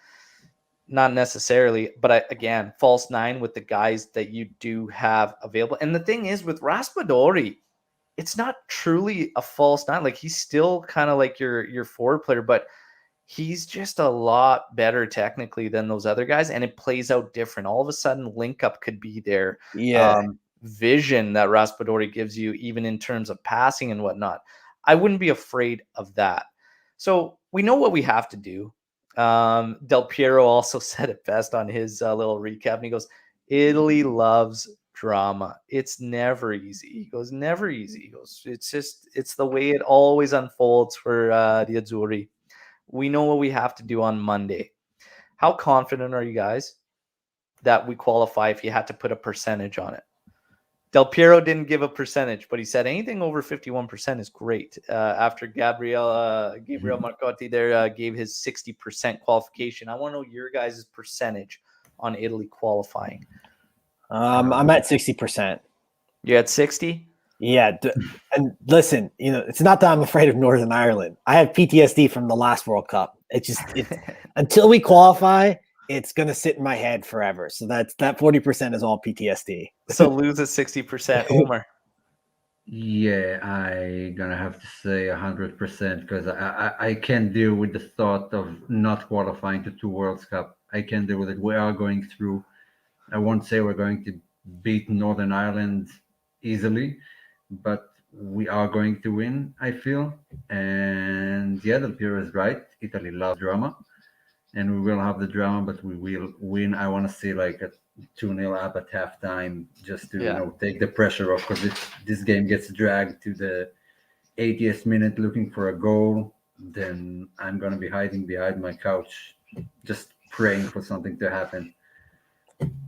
Speaker 1: Not necessarily, but again, false 9 with the guys that you do have available. And the thing is, with Raspadori, it's not truly a false 9. Like, he's still kind of like your forward player, but he's just a lot better technically than those other guys, and it plays out different. All of a sudden, link up could be there.
Speaker 3: Yeah.
Speaker 1: Vision that Raspadori gives you, even in terms of passing and whatnot. I wouldn't be afraid of that. So we know what we have to do. Del Piero also said it best on his little recap, and he goes, Italy loves drama. It's never easy. He goes, never easy. He goes, it's the way it always unfolds for the Azzurri. We know what we have to do on Monday. How confident are you guys that we qualify if you had to put a percentage on it? Del Piero didn't give a percentage, but he said anything over 51% is great. After Gabriel Marcotti there gave his 60% qualification. I want to know your guys' percentage on Italy qualifying.
Speaker 3: I'm at 60%.
Speaker 1: You're at 60?
Speaker 3: Yeah, and listen, you know, it's not that I'm afraid of Northern Ireland. I have PTSD from the last World Cup. It's until we qualify, it's gonna sit in my head forever. So that 40% is all PTSD.
Speaker 1: So lose at 60%, Omar.
Speaker 2: Yeah, I gonna have to say 100% because I can't deal with the thought of not qualifying to two World Cup. I can't deal with it. We are going through. I won't say we're going to beat Northern Ireland easily, but we are going to win, I feel. And yeah, Del Piero is right. Italy loves drama, and we will have the drama, but we will win. I want to see like a 2-0 up at halftime just to,
Speaker 1: Yeah.
Speaker 2: take the pressure off because if this game gets dragged to the 80th minute looking for a goal, then I'm going to be hiding behind my couch just praying for something to happen.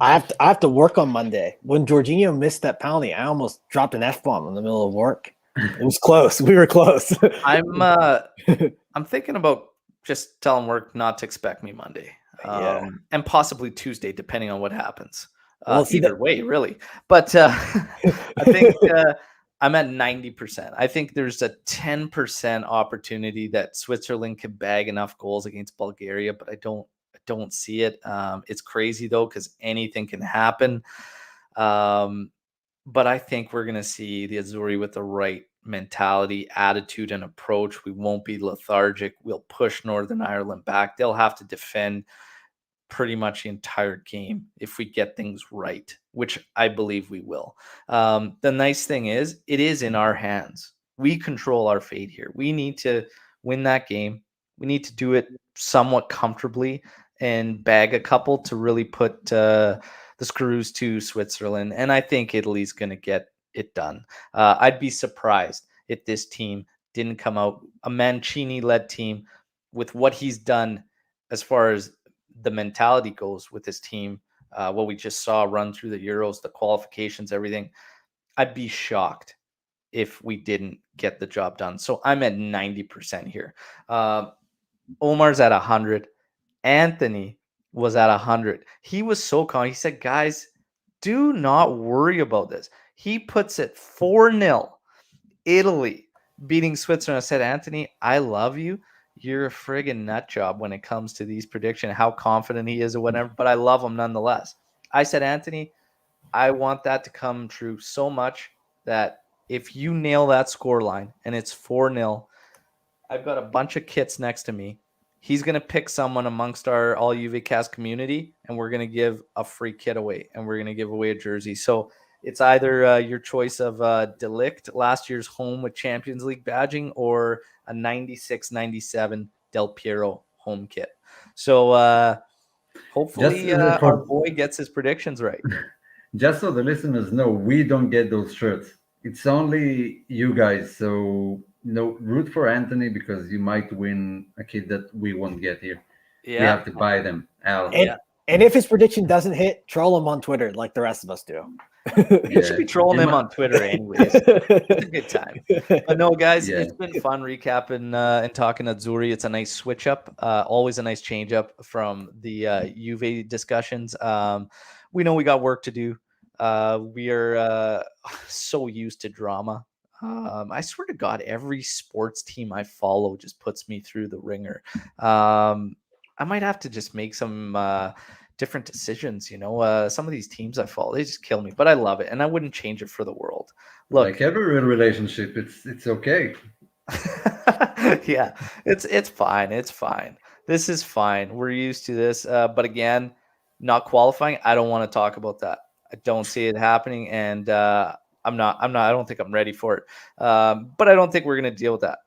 Speaker 3: I have to work on Monday. When Jorginho missed that penalty, I almost dropped an F-bomb in the middle of work. It was close. We were close.
Speaker 1: I'm thinking about just telling work not to expect me Monday.
Speaker 3: Yeah.
Speaker 1: And possibly Tuesday, depending on what happens.
Speaker 3: Well, see
Speaker 1: Either way, really. But I think I'm at 90%. I think there's a 10% opportunity that Switzerland can bag enough goals against Bulgaria, but I don't see it. It's crazy though, because anything can happen. But I think we're going to see the Azzurri with the right mentality, attitude, and approach. We won't be lethargic. We'll push Northern Ireland back. They'll have to defend pretty much the entire game if we get things right, which I believe we will. The nice thing is, it is in our hands. We control our fate here. We need to win that game. We need to do it somewhat comfortably and bag a couple to really put the screws to Switzerland. And I think Italy's going to get it done. I'd be surprised if this team didn't come out, a Mancini-led team, with what he's done as far as the mentality goes with this team, what we just saw run through the Euros, the qualifications, everything. I'd be shocked if we didn't get the job done. So I'm at 90% here. Omar's at 100. Anthony was at 100. He was so calm. He said, guys, do not worry about this. He puts it 4-0. Italy beating Switzerland. I said, Anthony, I love you. You're a friggin' nut job when it comes to these predictions, how confident he is or whatever, but I love him nonetheless. I said, Anthony, I want that to come true so much that if you nail that score line and it's 4-0, I've got a bunch of kits next to me. He's going to pick someone amongst our all UVCast community, and we're going to give a free kit away, and we're going to give away a jersey. So it's either your choice of Delict, last year's home with Champions League badging, or a 96-97 Del Piero home kit. So hopefully our boy gets his predictions right.
Speaker 2: Just so the listeners know, we don't get those shirts. It's only you guys. So root for Anthony because you might win a kit that we won't get here.
Speaker 1: Yeah.
Speaker 2: We have to buy them. Al.
Speaker 3: And if his prediction doesn't hit, troll him on Twitter like the rest of us do.
Speaker 1: You should be trolling him on Twitter anyways. It's a good time. But no, guys, It's been fun recapping and talking Azzurri. It's a nice switch up. Always a nice change up from the Juve discussions. We know we got work to do. We are so used to drama. I swear to God, every sports team I follow just puts me through the ringer. I might have to just make some different decisions. Some of these teams I follow, they just kill me, but I love it, and I wouldn't change it for the world. Look,
Speaker 2: like every real relationship, it's okay.
Speaker 1: Yeah, it's fine. It's fine. This is fine. We're used to this. But again, not qualifying, I don't want to talk about that. I don't see it happening, and I don't think I'm ready for it. But I don't think we're going to deal with that.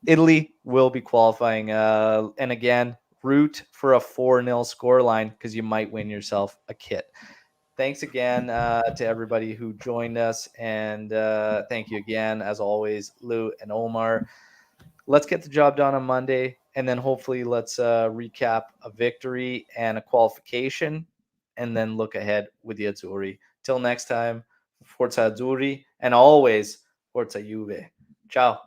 Speaker 1: Italy will be qualifying. And again, root for a 4-0 scoreline because you might win yourself a kit. Thanks again to everybody who joined us. And thank you again, as always, Lou and Omar. Let's get the job done on Monday. And then hopefully let's recap a victory and a qualification and then look ahead with the Azzurri. Till next time, Forza Azzurri, and always Forza Juve. Ciao.